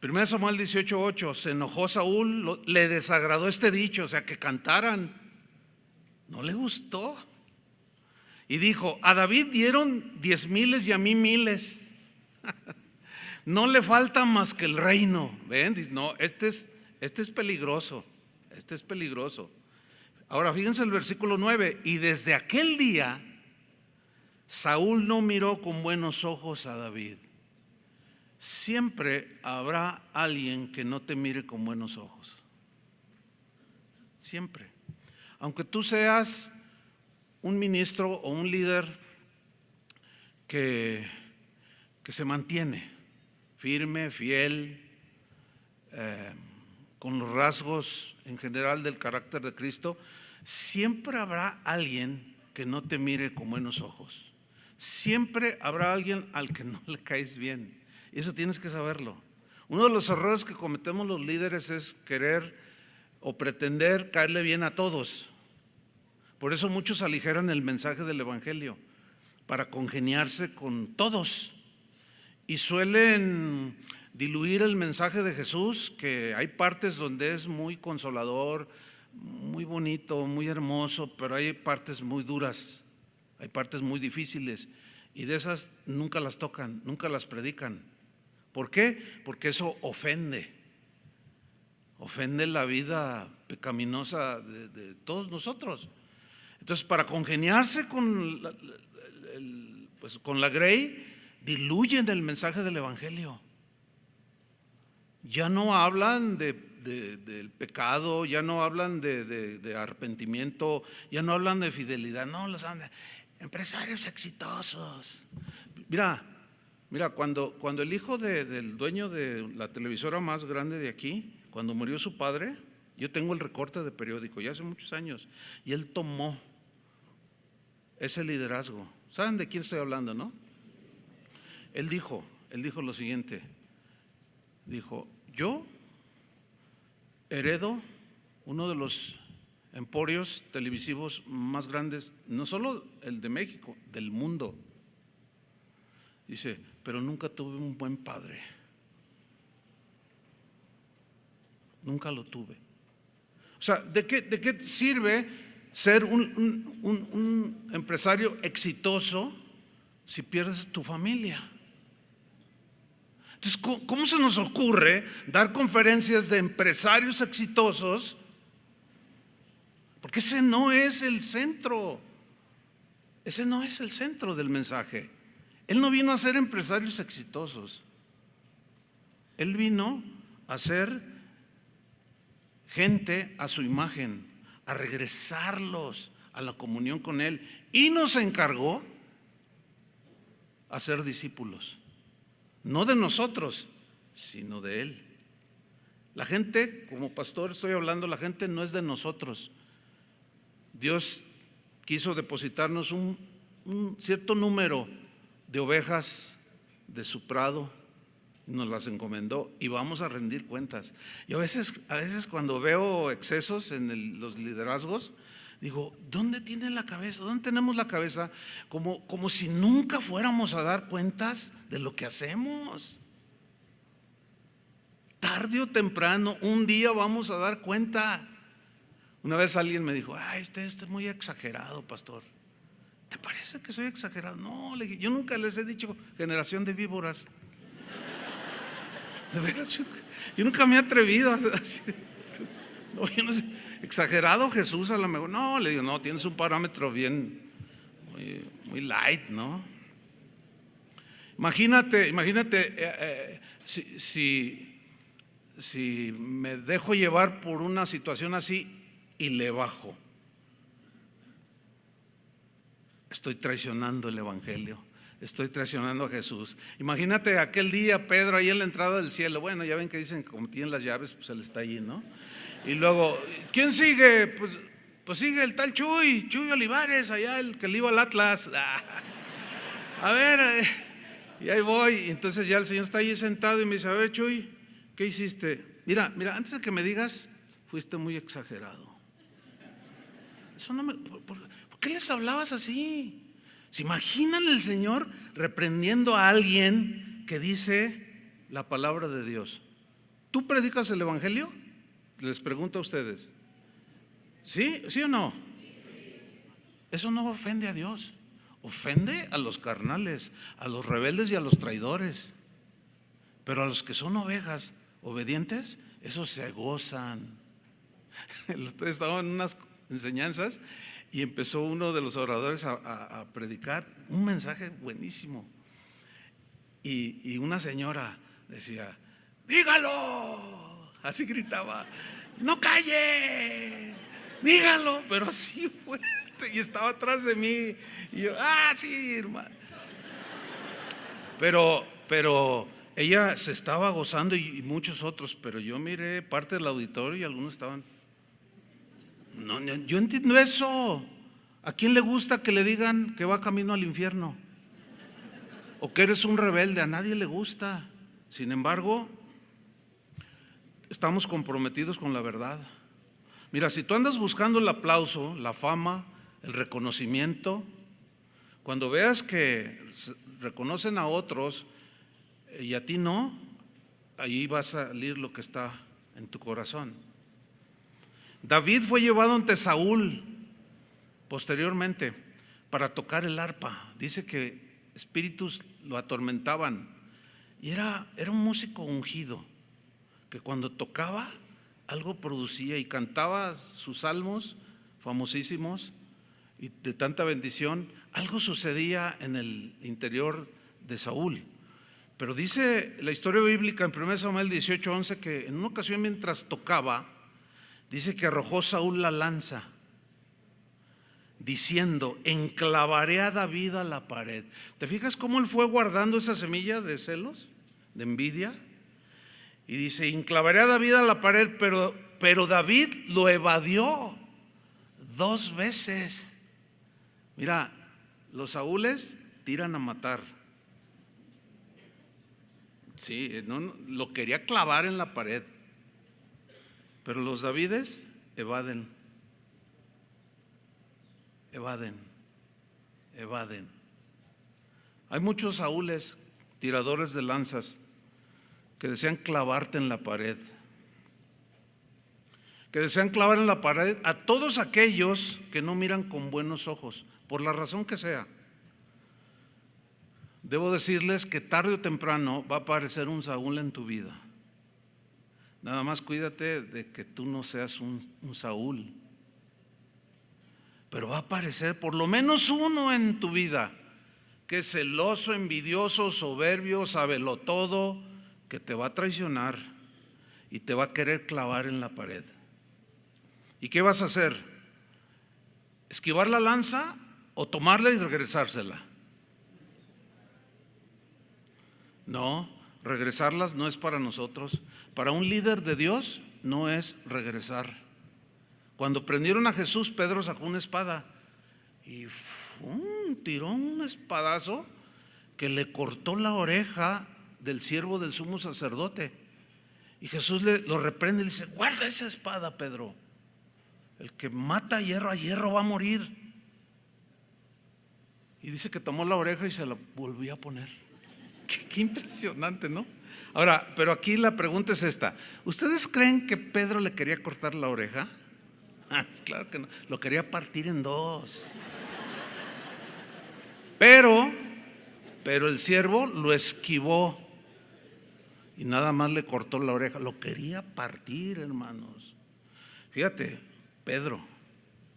S1: 1 Samuel 18:8, se enojó Saúl, le desagradó este dicho, o sea, que cantaran, no le gustó. Y dijo: a David dieron 10,000 y a mí 1,000. No le falta más que el reino. ¿Ven? No, este es peligroso, este es peligroso. Ahora fíjense el versículo 9, y desde aquel día Saúl no miró con buenos ojos a David. Siempre habrá alguien que no te mire con buenos ojos. Siempre. Aunque tú seas un ministro o un líder que se mantiene firme, fiel, con los rasgos en general del carácter de Cristo, siempre habrá alguien que no te mire con buenos ojos. Siempre habrá alguien al que no le caes bien. Eso tienes que saberlo. Uno de los errores que cometemos los líderes es querer o pretender caerle bien a todos. Por eso muchos aligeran el mensaje del evangelio, para congeniarse con todos, y suelen diluir el mensaje de Jesús, que hay partes donde es muy consolador, muy bonito, muy hermoso, pero hay partes muy duras, hay partes muy difíciles, y de esas nunca las tocan, nunca las predican. ¿Por qué? Porque eso ofende la vida pecaminosa de todos nosotros. Entonces, para congeniarse con la grey, diluyen el mensaje del evangelio. Ya no hablan del pecado, ya no hablan de arrepentimiento, ya no hablan de fidelidad, no, los hablan de empresarios exitosos. Mira, cuando el hijo del dueño de la televisora más grande de aquí, cuando murió su padre, Yo tengo el recorte de periódico ya hace muchos años, y él tomó ese liderazgo. ¿Saben de quién estoy hablando, no? Él dijo lo siguiente, dijo: yo heredo uno de los emporios televisivos más grandes, no solo el de México, del mundo. Dice, pero nunca tuve un buen padre. Nunca lo tuve. O sea, ¿de qué sirve ser un empresario exitoso si pierdes tu familia? Entonces, ¿cómo se nos ocurre dar conferencias de empresarios exitosos? Porque ese no es el centro. Ese no es el centro del mensaje. Él no vino a ser empresarios exitosos. Él vino a ser gente a su imagen, a regresarlos a la comunión con Él, y nos encargó a ser discípulos, no de nosotros, sino de Él. La gente, como pastor estoy hablando, la gente no es de nosotros. Dios quiso depositarnos un cierto número de ovejas de su prado, nos las encomendó y vamos a rendir cuentas. Y a veces cuando veo excesos en los liderazgos, digo, ¿dónde tienen la cabeza? ¿Dónde tenemos la cabeza? Como si nunca fuéramos a dar cuentas de lo que hacemos. Tarde o temprano, un día vamos a dar cuenta. Una vez alguien me dijo, ay, usted es muy exagerado, pastor. ¿Te parece que soy exagerado? No, le dije, yo nunca les he dicho generación de víboras. De veras, yo nunca me he atrevido a decir, no, yo no sé, exagerado Jesús a lo mejor. No, le digo, no, tienes un parámetro bien, muy light, ¿no? Imagínate, si me dejo llevar por una situación así y le bajo, estoy traicionando el evangelio. Estoy traicionando a Jesús. Imagínate aquel día Pedro ahí en la entrada del cielo. Bueno, ya ven que dicen que como tienen las llaves, pues él está allí, ¿no? Y luego, ¿quién sigue? Pues sigue el tal Chuy Olivares, allá el que le iba al Atlas. A ver, y ahí voy. Y entonces ya el Señor está ahí sentado y me dice, a ver, Chuy, ¿qué hiciste? Mira, antes de que me digas, fuiste muy exagerado. Eso no me, ¿por qué les hablabas así? ¿Se imaginan el Señor reprendiendo a alguien que dice la palabra de Dios? ¿Tú predicas el evangelio? Les pregunto a ustedes. ¿Sí? ¿Sí o no? Eso no ofende a Dios. Ofende a los carnales, a los rebeldes y a los traidores. Pero a los que son ovejas obedientes, esos se gozan. Estaban en unas enseñanzas y empezó uno de los oradores a predicar un mensaje buenísimo. Y una señora decía, dígalo, así gritaba, no calle, dígalo, pero así fuerte, y estaba atrás de mí, y yo, sí, hermano. Pero ella se estaba gozando y muchos otros, pero yo miré parte del auditorio y algunos estaban. No, yo entiendo eso. ¿A quién le gusta que le digan que va camino al infierno? O que eres un rebelde. A nadie le gusta. Sin embargo, estamos comprometidos con la verdad. Mira, si tú andas buscando el aplauso, la fama, el reconocimiento, cuando veas que reconocen a otros y a ti no, ahí va a salir lo que está en tu corazón. David fue llevado ante Saúl posteriormente para tocar el arpa. Dice que espíritus lo atormentaban y era un músico ungido que cuando tocaba algo producía y cantaba sus salmos famosísimos y de tanta bendición, algo sucedía en el interior de Saúl. Pero dice la historia bíblica en 1 Samuel 18:11 que en una ocasión mientras tocaba, dice que arrojó Saúl la lanza, diciendo, enclavaré a David a la pared. ¿Te fijas cómo él fue guardando esa semilla de celos, de envidia? Y dice, enclavaré a David a la pared, pero pero David lo evadió 2 veces. Mira, los Saúles tiran a matar. Sí, lo quería clavar en la pared, pero los Davides evaden. Hay muchos Saúles, tiradores de lanzas, que desean clavarte en la pared, que desean clavar en la pared a todos aquellos que no miran con buenos ojos, por la razón que sea. Debo decirles que tarde o temprano va a aparecer un Saúl en tu vida. Nada más cuídate de que tú no seas un Saúl. Pero va a aparecer por lo menos uno en tu vida, que es celoso, envidioso, soberbio, sabelotodo, que te va a traicionar y te va a querer clavar en la pared. ¿Y qué vas a hacer? ¿Esquivar la lanza o tomarla y regresársela? No, regresarlas no es para nosotros. Para un líder de Dios no es regresar. Cuando prendieron a Jesús, Pedro sacó una espada y tiró un espadazo que le cortó la oreja del siervo del sumo sacerdote. Y Jesús lo reprende y le dice: guarda esa espada, Pedro. El que mata a hierro va a morir. Y dice que tomó la oreja y se la volvió a poner. Qué impresionante, ¿no? Ahora, pero aquí la pregunta es esta: ¿ustedes creen que Pedro le quería cortar la oreja? Claro que no, lo quería partir en 2. Pero el siervo lo esquivó y nada más le cortó la oreja. Lo quería partir, hermanos. Fíjate, Pedro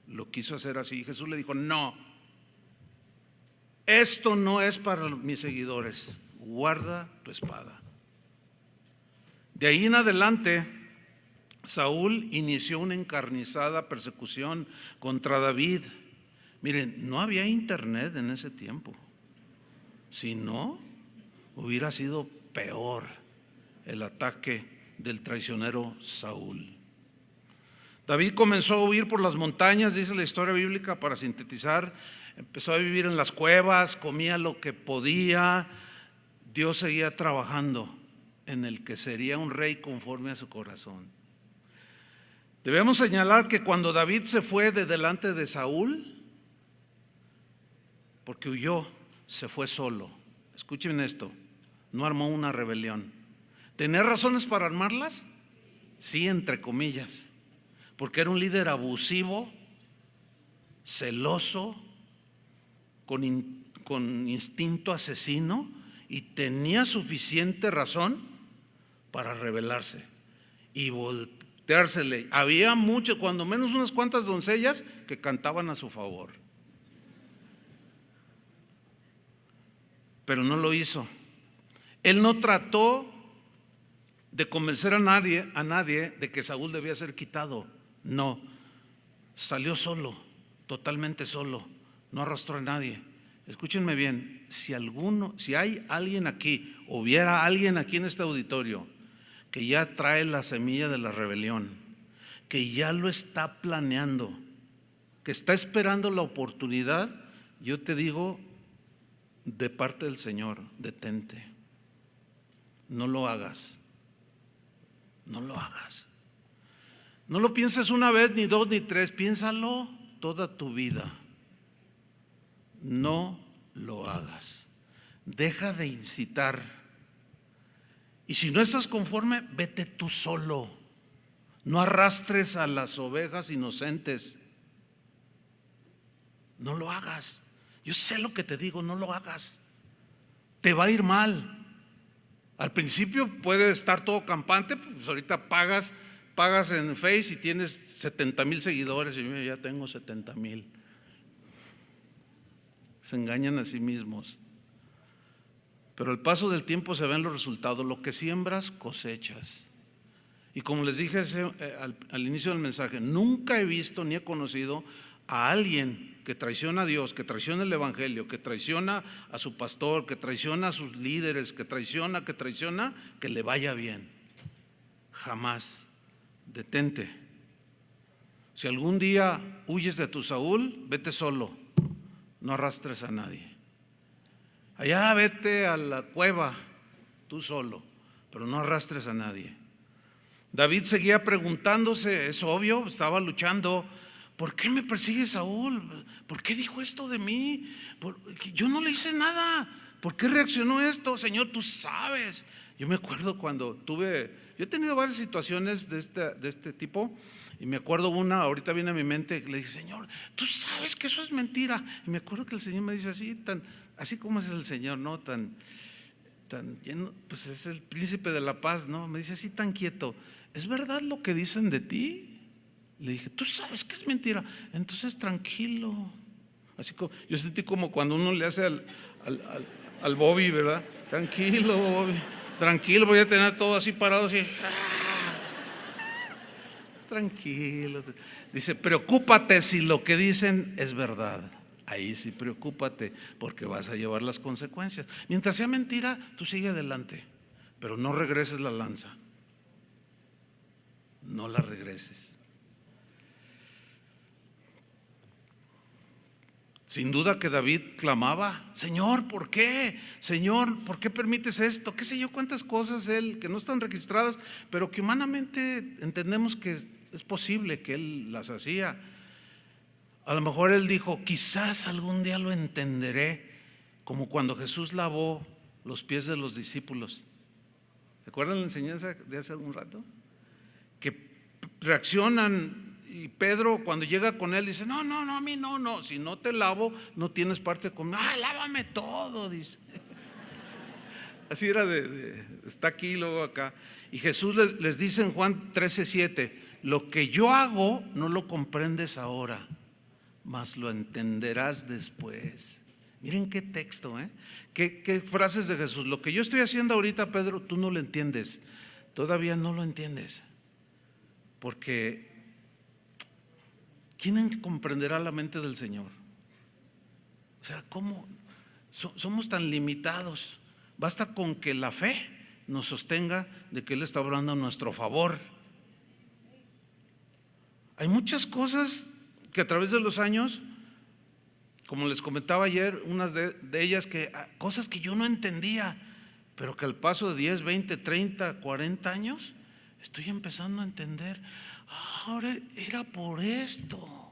S1: lo quiso hacer así. Jesús le dijo: no, esto no es para mis seguidores, guarda tu espada. De ahí en adelante, Saúl inició una encarnizada persecución contra David. Miren, no había internet en ese tiempo. Si no, hubiera sido peor el ataque del traicionero Saúl. David comenzó a huir por las montañas, dice la historia bíblica, para sintetizar. Empezó a vivir en las cuevas, comía lo que podía. Dios seguía trabajando en el que sería un rey conforme a su corazón. Debemos señalar que cuando David se fue de delante de Saúl, porque huyó, se fue solo. Escuchen esto: no armó una rebelión. ¿Tenía razones para armarlas? Sí, entre comillas, porque era un líder abusivo, celoso, con instinto asesino, y tenía suficiente razón para rebelarse y volteársele. Había mucho, cuando menos unas cuantas doncellas que cantaban a su favor, pero no lo hizo. Él no trató de convencer a nadie de que Saúl debía ser quitado. No, salió solo, totalmente solo, no arrastró a nadie. Escúchenme bien: si hay alguien aquí, hubiera alguien aquí en este auditorio que ya trae la semilla de la rebelión, que ya lo está planeando, que está esperando la oportunidad, yo te digo, de parte del Señor, detente. No lo hagas. No lo hagas. No lo pienses una vez, ni 2, ni 3, piénsalo toda tu vida. No lo hagas. Deja de incitar. Y si no estás conforme, vete tú solo. No arrastres a las ovejas inocentes. No lo hagas. Yo sé lo que te digo, no lo hagas. Te va a ir mal. Al principio puede estar todo campante, pues ahorita pagas en Face y tienes 70,000 seguidores y mira, ya tengo 70,000. Se engañan a sí mismos. Pero al paso del tiempo se ven los resultados. Lo que siembras, cosechas. Y como les dije al inicio del mensaje, nunca he visto ni he conocido a alguien que traiciona a Dios, que traiciona el evangelio, que traiciona a su pastor, que traiciona a sus líderes, que traiciona, que le vaya bien. Jamás. detente. Si algún día huyes de tu Saúl, vete solo, no arrastres a nadie. Allá vete a la cueva, tú solo, pero no arrastres a nadie. David seguía preguntándose, es obvio, estaba luchando. ¿Por qué me persigue Saúl? ¿Por qué dijo esto de mí? Yo no le hice nada. ¿Por qué reaccionó esto? Señor, tú sabes. Yo me acuerdo cuando yo he tenido varias situaciones de este tipo, y me acuerdo una, ahorita viene a mi mente, le dije, Señor, tú sabes que eso es mentira. Y me acuerdo que el Señor me dice así como es el Señor, ¿no? Tan lleno, pues es el príncipe de la paz, ¿no? Me dice así tan quieto, ¿es verdad lo que dicen de ti? Le dije, tú sabes que es mentira, entonces tranquilo. Así como, yo sentí como cuando uno le hace al Bobby, ¿verdad? Tranquilo, Bobby, tranquilo, voy a tener todo así parado, así. Tranquilo. Dice, preocúpate si lo que dicen es verdad. Ahí sí preocúpate, porque vas a llevar las consecuencias. Mientras sea mentira, tú sigue adelante, pero no regreses la lanza. No la regreses. Sin duda que David clamaba, Señor, ¿por qué? Señor, ¿por qué permites esto? Qué sé yo, cuántas cosas él que no están registradas, pero que humanamente entendemos que es posible que él las hacía. A lo mejor él dijo, quizás algún día lo entenderé, como cuando Jesús lavó los pies de los discípulos. ¿Se acuerdan la enseñanza de hace algún rato? Que reaccionan. Y Pedro cuando llega con él dice, no, a mí no, si no te lavo no tienes parte conmigo. Lávame todo, dice. Así era está aquí, luego acá. Y Jesús les dice en Juan 13:7, lo que yo hago no lo comprendes ahora, mas lo entenderás después. Miren qué texto, qué frases de Jesús. Lo que yo estoy haciendo ahorita, Pedro, tú no lo entiendes, todavía no lo entiendes, porque ¿quién comprenderá la mente del Señor? O sea, ¿cómo? Somos tan limitados. Basta con que la fe nos sostenga de que Él está obrando a nuestro favor. Hay muchas cosas que a través de los años, como les comentaba ayer, unas de ellas, cosas que yo no entendía, pero que al paso de 10, 20, 30, 40 años estoy empezando a entender. Ahora era por esto.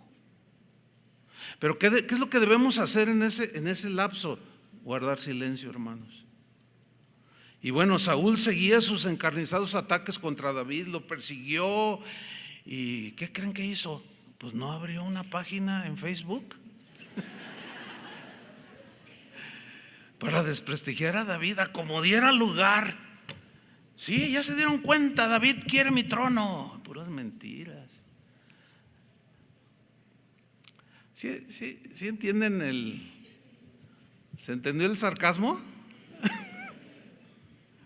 S1: Pero ¿qué es lo que debemos hacer en ese lapso? Guardar silencio, hermanos. Y bueno, Saúl seguía sus encarnizados ataques contra David, lo persiguió. ¿Y qué creen que hizo? Pues no abrió una página en Facebook para desprestigiar a David, a como diera lugar. Sí, ya se dieron cuenta, David quiere mi trono. Puras mentiras. ¿Sí entienden ¿se entendió el sarcasmo?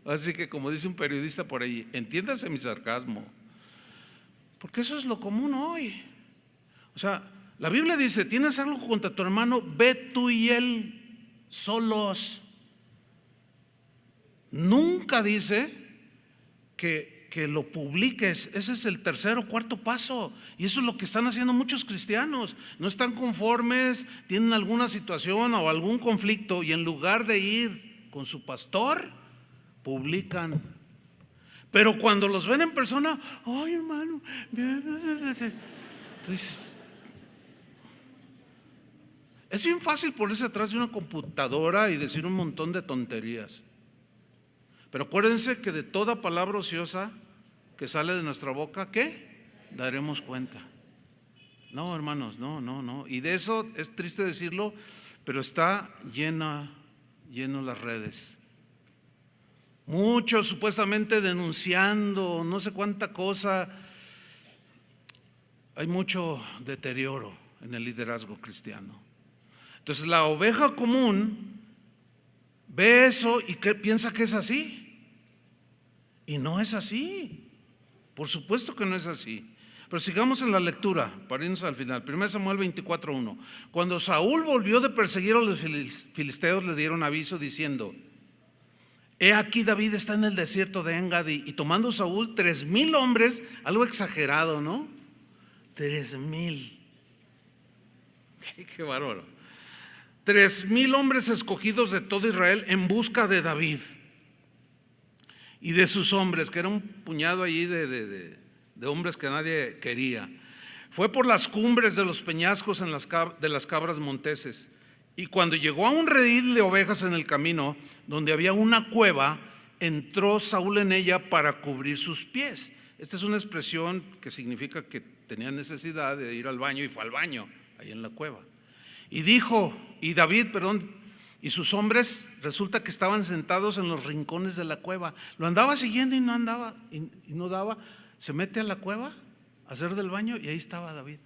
S1: Así que como dice un periodista por ahí, entiéndase mi sarcasmo, porque eso es lo común hoy. O sea, la Biblia dice, tienes algo contra tu hermano, ve tú y él solos. Nunca dice que lo publiques. Ese es el tercer o cuarto paso, y eso es lo que están haciendo muchos cristianos. No están conformes, tienen alguna situación o algún conflicto, y en lugar de ir con su pastor, publican. Pero cuando los ven en persona, ay hermano, entonces, es bien fácil ponerse atrás de una computadora y decir un montón de tonterías. Pero acuérdense que de toda palabra ociosa que sale de nuestra boca, ¿qué? Daremos cuenta. No, hermanos, no. Y de eso es triste decirlo, pero está lleno las redes. Muchos supuestamente denunciando no sé cuánta cosa. Hay mucho deterioro en el liderazgo cristiano. Entonces la oveja común ve eso y piensa que es así, y no es así. Por supuesto que no es así. Pero sigamos en la lectura para irnos al final. 1 Samuel 24:1. Cuando Saúl volvió de perseguir a los filisteos, le dieron aviso diciendo: He aquí David está en el desierto de En-Gadi, y tomando Saúl 3,000 hombres, algo exagerado, ¿no? 3,000. Qué bárbaro. 3,000 hombres escogidos de todo Israel en busca de David y de sus hombres, que era un puñado allí de hombres que nadie quería. Fue por las cumbres de los peñascos de las cabras monteses. Y cuando llegó a un redil de ovejas en el camino, donde había una cueva, entró Saúl en ella para cubrir sus pies. Esta es una expresión que significa que tenía necesidad de ir al baño, y fue al baño ahí en la cueva. Y David, y sus hombres resulta que estaban sentados en los rincones de la cueva. Lo andaba siguiendo y no andaba, y no daba. Se mete a la cueva a hacer del baño y ahí estaba David.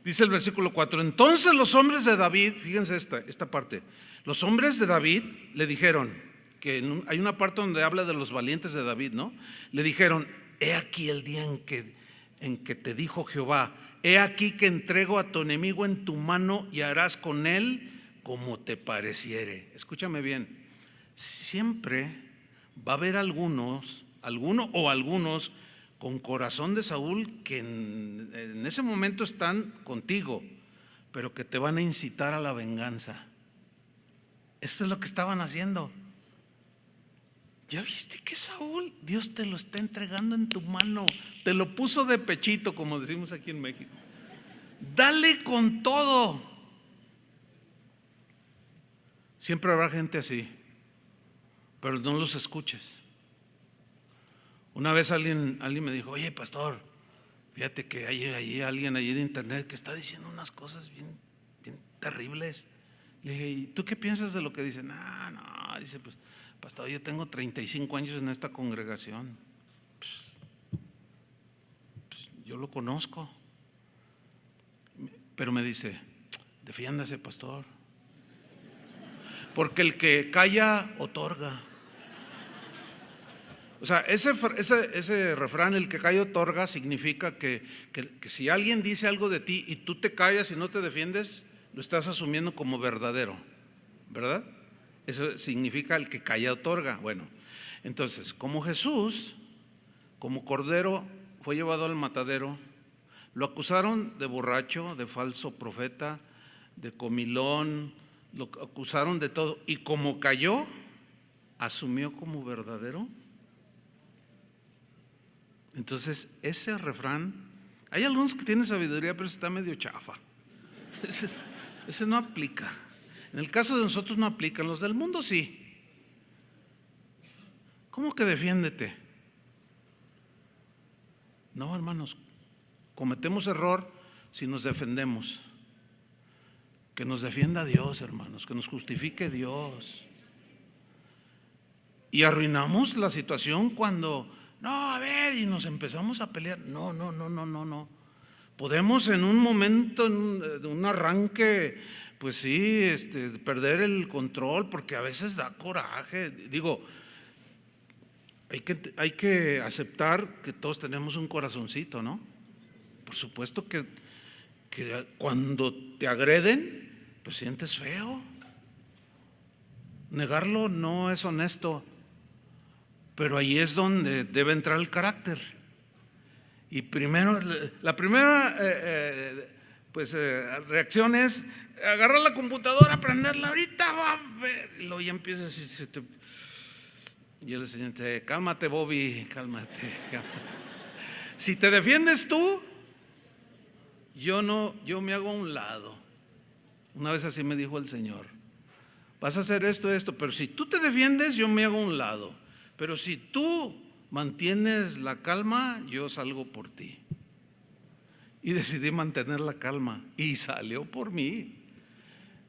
S1: Dice el versículo 4: entonces los hombres de David, fíjense esta parte, los hombres de David le dijeron, que hay una parte donde habla de los valientes de David, ¿no? Le dijeron: he aquí el día en que te dijo Jehová, he aquí que entrego a tu enemigo en tu mano y harás con él como te pareciere. Escúchame bien, siempre va a haber alguno o algunos con corazón de Saúl que en ese momento están contigo, pero que te van a incitar a la venganza. Esto es lo que estaban haciendo. ¿Ya viste que Saúl, Dios te lo está entregando en tu mano? Te lo puso de pechito, como decimos aquí en México. Dale con todo. Siempre habrá gente así, pero no los escuches. Una vez alguien me dijo: oye, pastor, fíjate que hay alguien allí en internet que está diciendo unas cosas bien terribles. Le dije: ¿y tú qué piensas de lo que dice? No, dice, pues pastor, yo tengo 35 años en esta congregación. Pues yo lo conozco. Pero me dice: defiéndase, pastor, porque el que calla otorga. O sea, ese refrán, el que calla otorga, significa que si alguien dice algo de ti y tú te callas y no te defiendes, lo estás asumiendo como verdadero, ¿verdad? Eso significa el que calla otorga. Bueno, entonces, como Jesús, como cordero, fue llevado al matadero, lo acusaron de borracho, de falso profeta, de comilón, lo acusaron de todo, y como cayó, asumió como verdadero. Entonces, ese refrán, hay algunos que tienen sabiduría, pero está medio chafa. Ese no aplica. En el caso de nosotros no aplican, los del mundo sí. ¿Cómo que defiéndete? No, hermanos, cometemos error si nos defendemos. Que nos defienda Dios, hermanos, que nos justifique Dios. Y arruinamos la situación cuando, no, a ver, y nos empezamos a pelear. No. Podemos en un momento, en un arranque, pues sí, perder el control, porque a veces da coraje. Digo, hay que aceptar que todos tenemos un corazoncito, ¿no? Por supuesto que cuando te agreden, pues sientes feo. Negarlo no es honesto, pero ahí es donde debe entrar el carácter. Y primero, la primera reacción es agarrar la computadora, prenderla, ahorita va a ver. Y luego ya empiezas y el Señor te dice: cálmate, Bobby, cálmate. Si te defiendes tú, yo me hago a un lado. Una vez así me dijo el Señor: vas a hacer esto, pero si tú te defiendes, yo me hago a un lado. Pero si tú mantienes la calma, yo salgo por ti. Y decidí mantener la calma y salió por mí.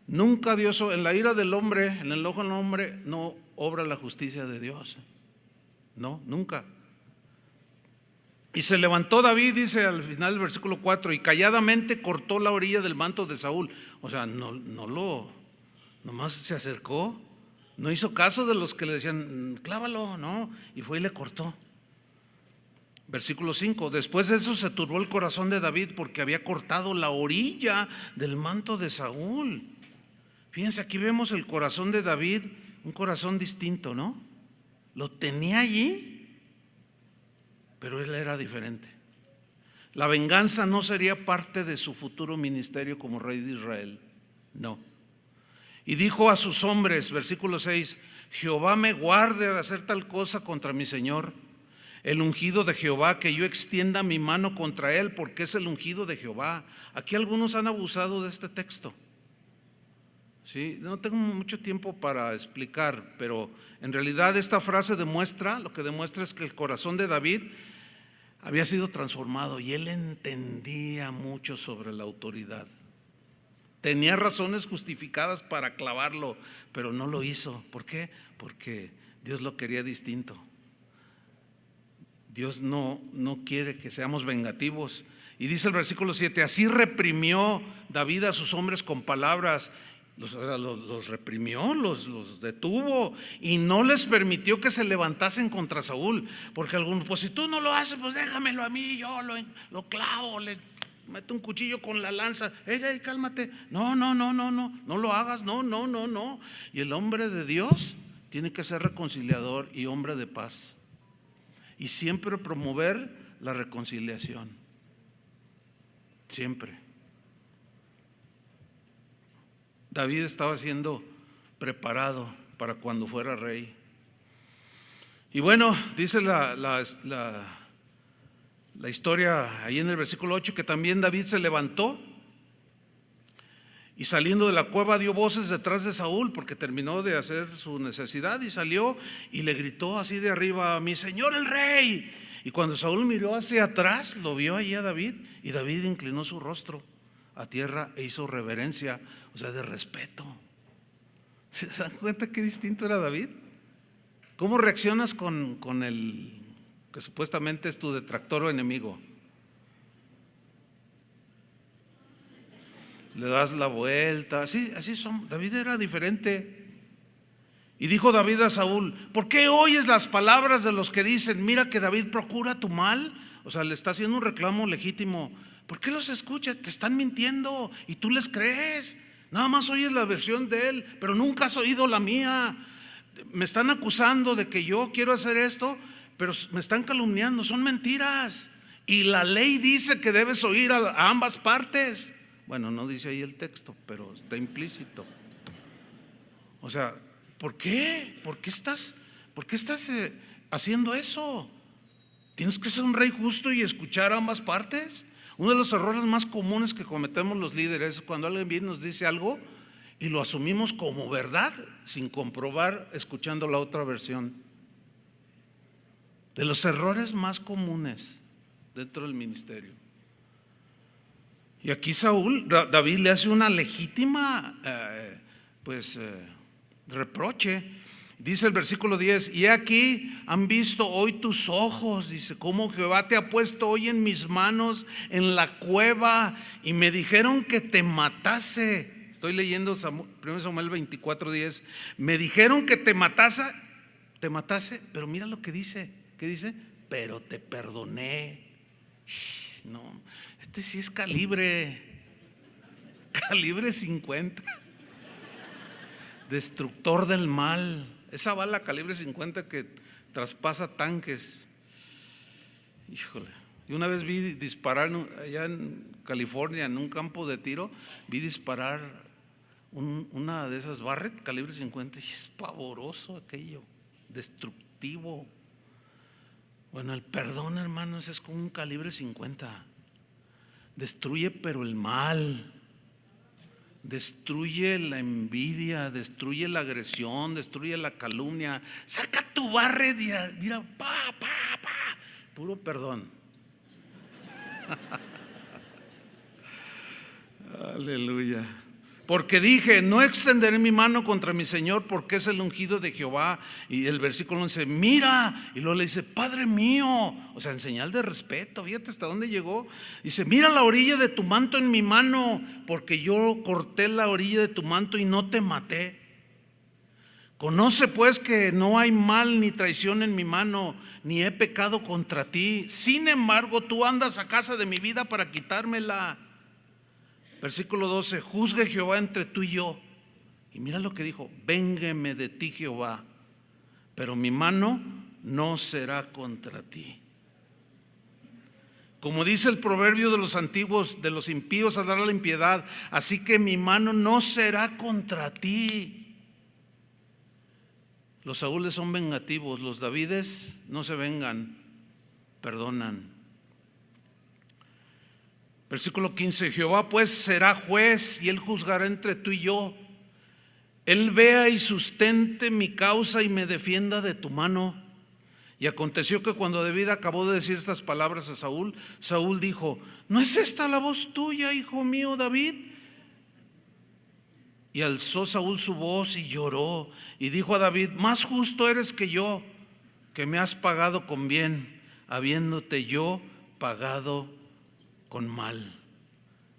S1: Nunca Dios, en la ira del hombre, en el ojo del hombre, no obra la justicia de Dios. No, nunca. Y se levantó David, dice al final del versículo 4, y calladamente cortó la orilla del manto de Saúl. O sea, nomás se acercó, no hizo caso de los que le decían: clávalo, no, y fue y le cortó. Versículo 5: después de eso se turbó el corazón de David, porque había cortado la orilla del manto de Saúl. Fíjense, aquí vemos el corazón de David, un corazón distinto, ¿no? Lo tenía allí, pero él era diferente. La venganza no sería parte de su futuro ministerio como rey de Israel, no. Y dijo a sus hombres, versículo 6, Jehová me guarde de hacer tal cosa contra mi Señor, el ungido de Jehová, que yo extienda mi mano contra él, porque es el ungido de Jehová. Aquí algunos han abusado de este texto. Sí, no tengo mucho tiempo para explicar, pero en realidad esta frase lo que demuestra es que el corazón de David había sido transformado y él entendía mucho sobre la autoridad. Tenía razones justificadas para clavarlo, pero no lo hizo. ¿Por qué? Porque Dios lo quería distinto. Dios no quiere que seamos vengativos. Y dice el versículo 7, así reprimió David a sus hombres con palabras. Los reprimió, los detuvo y no les permitió que se levantasen contra Saúl, porque algunos, pues si tú no lo haces, pues déjamelo a mí, yo lo clavo, le meto un cuchillo con la lanza. Ella, cálmate, no lo hagas, no. Y el hombre de Dios tiene que ser reconciliador y hombre de paz, y siempre promover la reconciliación, siempre. David estaba siendo preparado para cuando fuera rey. Y bueno, dice la historia ahí en el versículo 8 que también David se levantó y saliendo de la cueva dio voces detrás de Saúl, porque terminó de hacer su necesidad y salió y le gritó así de arriba, mi señor el rey. Y cuando Saúl miró hacia atrás, lo vio allí a David, y David inclinó su rostro a tierra e hizo reverencia, o sea, de respeto. ¿Se dan cuenta qué distinto era David? ¿Cómo reaccionas con el que supuestamente es tu detractor o enemigo? Le das la vuelta, así son. David era diferente. Y dijo David a Saúl, ¿por qué oyes las palabras de los que dicen, mira que David procura tu mal? O sea, le está haciendo un reclamo legítimo. ¿Por qué los escuchas? Te están mintiendo y tú les crees. Nada más oyes la versión de él, pero nunca has oído la mía. Me están acusando de que yo quiero hacer esto, pero me están calumniando, son mentiras. Y la ley dice que debes oír a ambas partes. Bueno, no dice ahí el texto, pero está implícito. O sea, ¿por qué? ¿Por qué estás haciendo eso? Tienes que ser un rey justo y escuchar a ambas partes. Uno de los errores más comunes que cometemos los líderes es cuando alguien viene y nos dice algo y lo asumimos como verdad sin comprobar, escuchando la otra versión. De los errores más comunes dentro del ministerio. Y aquí David le hace una legítima reproche. Dice el versículo 10, y aquí han visto hoy tus ojos, dice, cómo Jehová te ha puesto hoy en mis manos en la cueva y me dijeron que te matase. Estoy leyendo 1 Samuel 24:10. Me dijeron que te matase, pero mira lo que dice. ¿Qué dice? Pero te perdoné. No, este sí es calibre 50. Destructor del mal. Esa bala calibre 50 que traspasa tanques. Híjole. Y una vez vi disparar allá en California, en un campo de tiro, vi disparar una de esas Barrett calibre 50 y es pavoroso aquello, destructivo. Bueno, el perdón, hermanos, es como un calibre 50. Destruye pero el mal. Destruye la envidia, destruye la agresión, destruye la calumnia. Saca tu Barrett y mira, puro perdón. Aleluya. Porque dije, no extenderé mi mano contra mi Señor, porque es el ungido de Jehová. Y el versículo 11, mira, y luego le dice, Padre mío, o sea, en señal de respeto. Fíjate hasta dónde llegó. Dice, mira la orilla de tu manto en mi mano, porque yo corté la orilla de tu manto y no te maté. Conoce pues que no hay mal ni traición en mi mano, ni he pecado contra ti. Sin embargo, tú andas a casa de mi vida para quitármela. Versículo 12, juzgue Jehová entre tú y yo, Y mira lo que dijo: véngueme de ti, Jehová, pero mi mano no será contra ti. Como dice el proverbio de los antiguos, de los impíos hablará la impiedad, así que mi mano no será contra ti. Los Saúles son vengativos, los Davides no se vengan, perdonan. Versículo 15: Jehová pues será juez y él juzgará entre tú y yo. Él vea y sustente mi causa y me defienda de tu mano. Y aconteció que cuando David acabó de decir estas palabras a Saúl, Saúl dijo: ¿no es esta la voz tuya, hijo mío David? Y alzó Saúl su voz y lloró y dijo a David: más justo eres que yo, que me has pagado con bien, habiéndote yo pagado con mal.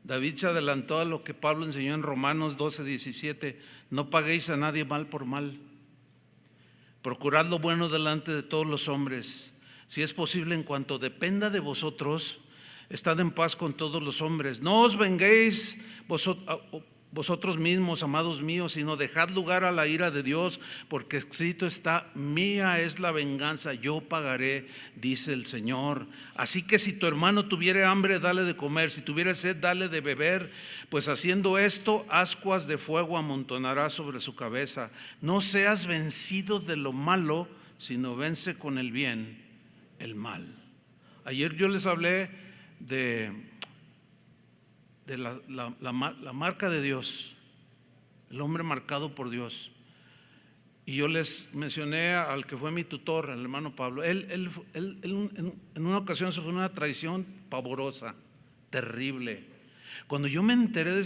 S1: David se adelantó a lo que Pablo enseñó en Romanos 12:17: no paguéis a nadie mal por mal. Procurad lo bueno delante de todos los hombres. Si es posible, en cuanto dependa de vosotros, estad en paz con todos los hombres. No os venguéis vosotros mismos, amados míos, sino dejad lugar a la ira de Dios, porque escrito está: mía es la venganza, yo pagaré, dice el Señor. Así que si tu hermano tuviere hambre, dale de comer; si tuviere sed, dale de beber, pues haciendo esto, ascuas de fuego amontonará sobre su cabeza. No seas vencido de lo malo, sino vence con el bien el mal. Ayer yo les hablé de la marca de Dios, el hombre marcado por Dios. Y yo les mencioné al que fue mi tutor, el hermano Pablo. Él en una ocasión sufrió una traición pavorosa, terrible. Cuando yo me enteré de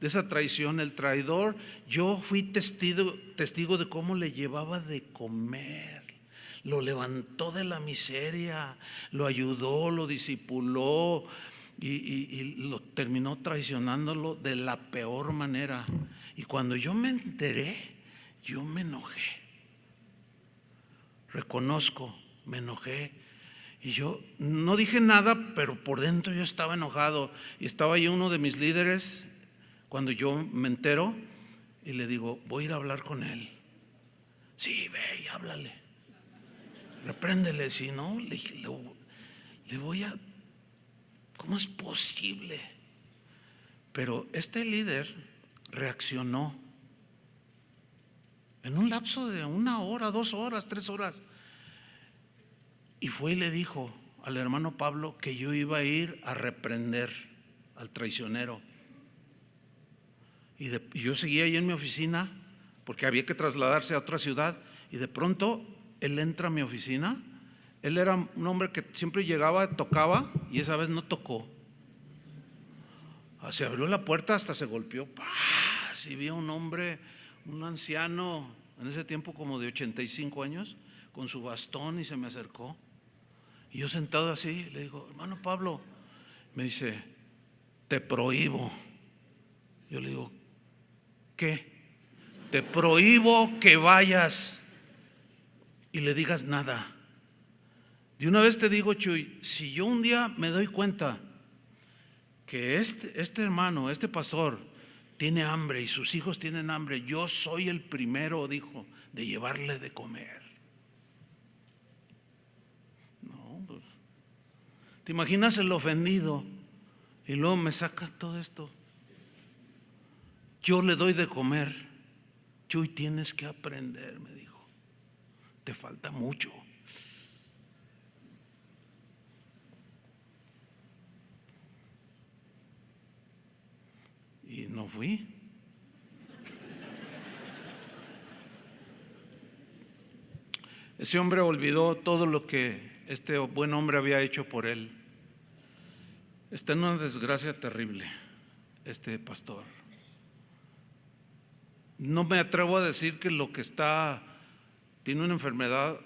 S1: esa traición, el traidor, yo fui testigo de cómo le llevaba de comer. Lo levantó de la miseria, lo ayudó, lo discipuló, y lo terminó traicionándolo de la peor manera. Y cuando yo me enteré, yo me enojé. Reconozco, me enojé. Y yo no dije nada, pero por dentro yo estaba enojado. Y estaba ahí uno de mis líderes, cuando yo me entero, y le digo: voy a ir a hablar con él. Sí, ve y háblale, repréndele. Si no, le voy a... ¿Cómo es posible? Pero este líder reaccionó en un lapso de 1 hora, 2 horas, 3 horas. Y fue y le dijo al hermano Pablo que yo iba a ir a reprender al traicionero. Y yo seguía ahí en mi oficina, porque había que trasladarse a otra ciudad. Y de pronto él entra a mi oficina. Él era un hombre que siempre llegaba, tocaba, y esa vez no tocó. Se abrió la puerta, hasta se golpeó. ¡Pah! Y vi a un hombre, un anciano, en ese tiempo como de 85 años, con su bastón, y se me acercó. Y yo sentado así, le digo: hermano Pablo. Me dice: te prohíbo. Yo le digo: ¿qué? Te prohíbo que vayas y le digas nada. De una vez te digo, Chuy, si yo un día me doy cuenta que este hermano, este pastor, tiene hambre y sus hijos tienen hambre, yo soy el primero, dijo, de llevarle de comer. No, pues, ¿te imaginas el ofendido? Y luego me saca todo esto. Yo le doy de comer. Chuy, tienes que aprender, me dijo. Te falta mucho. Y no fui. Ese hombre olvidó todo lo que este buen hombre había hecho por él. Está en una desgracia terrible este pastor. No me atrevo a decir que lo que tiene una enfermedad,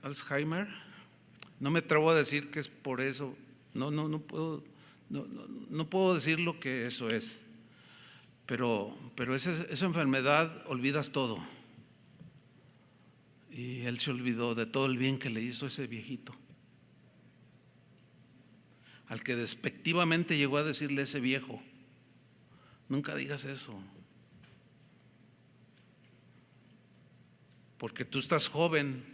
S1: Alzheimer. No me atrevo a decir que es por eso. No puedo decir lo que eso es. Pero esa enfermedad, olvidas todo. Y él se olvidó de todo el bien que le hizo ese viejito, al que despectivamente llegó a decirle ese viejo. Nunca digas eso. porque tú estás joven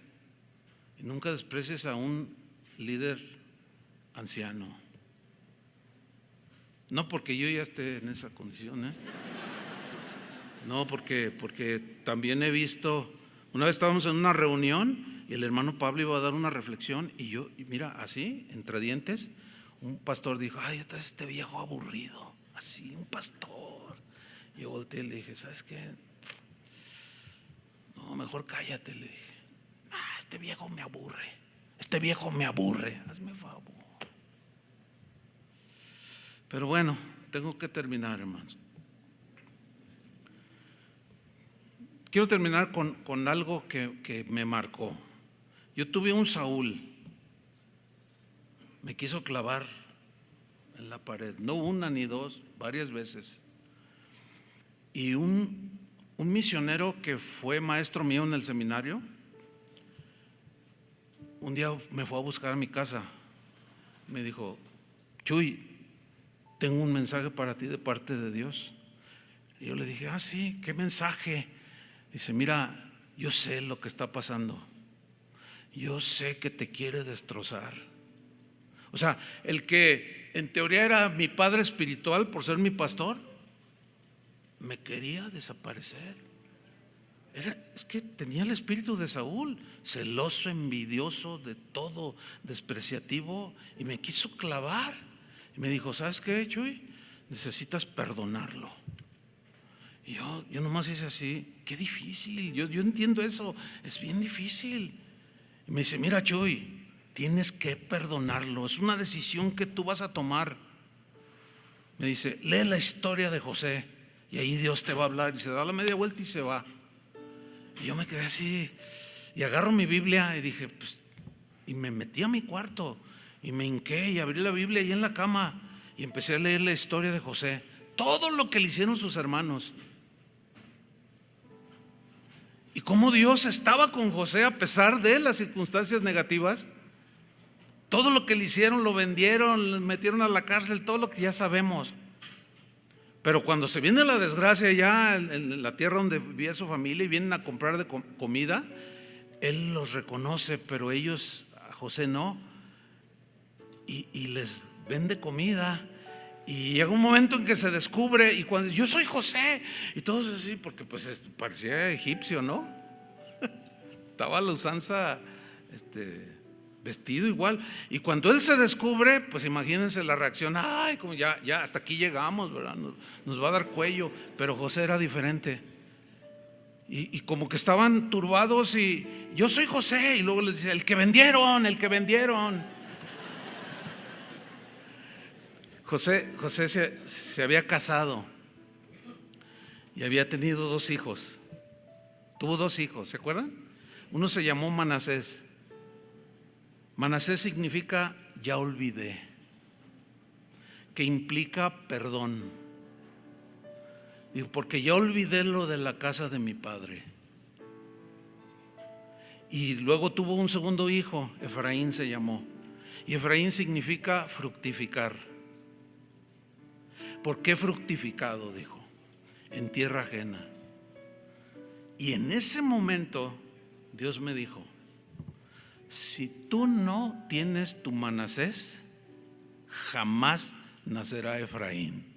S1: y nunca desprecies a un líder anciano. No porque yo ya esté en esa condición, no, porque también he visto, una vez estábamos en una reunión y el hermano Pablo iba a dar una reflexión y mira, así, entre dientes, un pastor dijo: ay, otra vez este viejo aburrido, así, un pastor. Yo volteé y le dije: ¿sabes qué? No, mejor cállate, le dije. Este viejo me aburre, hazme favor. Pero bueno, tengo que terminar, hermanos. Quiero terminar con algo que me marcó. Yo tuve un Saúl, me quiso clavar en la pared, no una ni dos, varias veces. Y un misionero que fue maestro mío en el seminario, un día me fue a buscar a mi casa. Me dijo: Chuy, tengo un mensaje para ti de parte de Dios. Y yo le dije: ah, sí, ¿qué mensaje? Dice: mira, yo sé lo que está pasando. Yo sé que te quiere destrozar. O sea, el que en teoría era mi padre espiritual por ser mi pastor, me quería desaparecer. Es que tenía el espíritu de Saúl, celoso, envidioso, de todo, despreciativo, y me quiso clavar. Y me dijo: ¿sabes qué, Chuy? Necesitas perdonarlo. Y yo nomás hice así: qué difícil, yo entiendo eso, es bien difícil. Y me dice: mira, Chuy, tienes que perdonarlo, es una decisión que tú vas a tomar. Me dice: lee la historia de José y ahí Dios te va a hablar. Y se da la media vuelta y se va. Y yo me quedé así y agarro mi Biblia y dije, pues, y me metí a mi cuarto y me hinqué y abrí la Biblia ahí en la cama y empecé a leer la historia de José, todo lo que le hicieron sus hermanos y cómo Dios estaba con José a pesar de las circunstancias negativas. Todo lo que le hicieron, lo vendieron, le metieron a la cárcel, todo lo que ya sabemos. Pero cuando se viene la desgracia ya en la tierra donde vivía su familia y vienen a comprar de comida, él los reconoce, pero ellos, a José no, y les vende comida. Y llega un momento en que se descubre, y cuando yo soy José, y todos así, porque pues parecía egipcio, ¿no? Estaba la usanza, vestido igual. Y cuando él se descubre, pues imagínense la reacción: ay, como ya hasta aquí llegamos, ¿verdad? Nos va a dar cuello. Pero José era diferente. Y como que estaban turbados y yo soy José. Y luego les decía: el que vendieron. José se había casado y había tenido 2 hijos. Tuvo 2 hijos, ¿se acuerdan? Uno se llamó Manasés. Manasés significa ya olvidé, que implica perdón. Digo, porque ya olvidé lo de la casa de mi padre. Y luego tuvo un segundo hijo, Efraín se llamó. Y Efraín significa fructificar. ¿Por qué fructificado? Dijo: en tierra ajena. Y en ese momento Dios me dijo: si tú no tienes tu Manasés, jamás nacerá Efraín.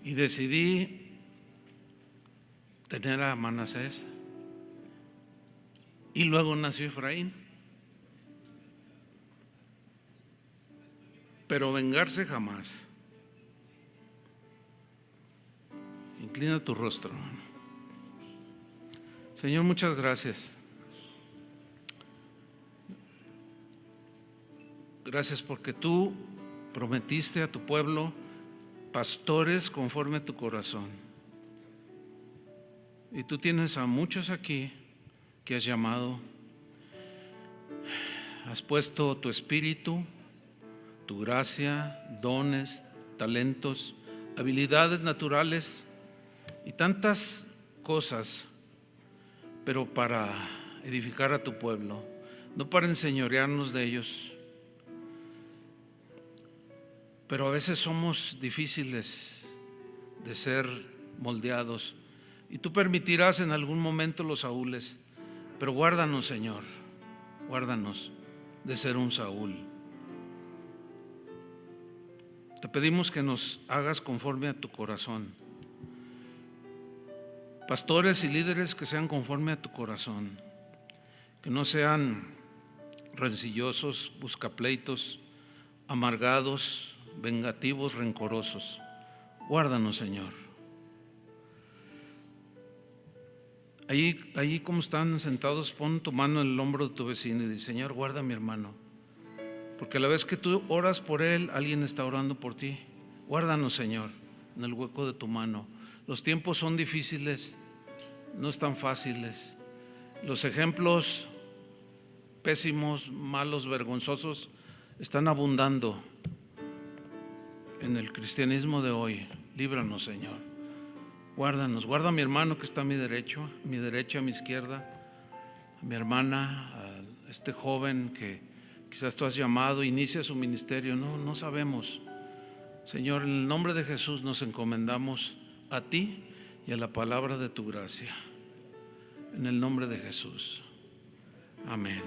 S1: Y decidí tener a Manasés. Y luego nació Efraín. Pero vengarse jamás. Inclina tu rostro. Señor, muchas gracias. Gracias porque tú prometiste a tu pueblo pastores conforme a tu corazón. Y tú tienes a muchos aquí que has llamado. Has puesto tu espíritu, tu gracia, dones, talentos, habilidades naturales y tantas cosas, pero para edificar a tu pueblo, no para enseñorearnos de ellos, pero a veces somos difíciles de ser moldeados y tú permitirás en algún momento los Saúles, pero guárdanos, Señor, guárdanos de ser un Saúl. Te pedimos que nos hagas conforme a tu corazón. Pastores y líderes que sean conforme a tu corazón, que no sean rencillosos, buscapleitos, amargados, vengativos, rencorosos. Guárdanos, Señor. Ahí como están sentados, pon tu mano en el hombro de tu vecino y dice: Señor, guarda a mi hermano, porque a la vez que tú oras por él, alguien está orando por ti. Guárdanos, Señor, en el hueco de tu mano. Los tiempos son difíciles, no están fáciles. Los ejemplos pésimos, malos, vergonzosos están abundando en el cristianismo de hoy. Líbranos, Señor. Guárdanos, guarda a mi hermano que está a mi derecha, a mi izquierda, a mi hermana, a este joven que quizás tú has llamado, inicia su ministerio, no sabemos. Señor, en el nombre de Jesús nos encomendamos a ti y a la palabra de tu gracia. En el nombre de Jesús. Amén.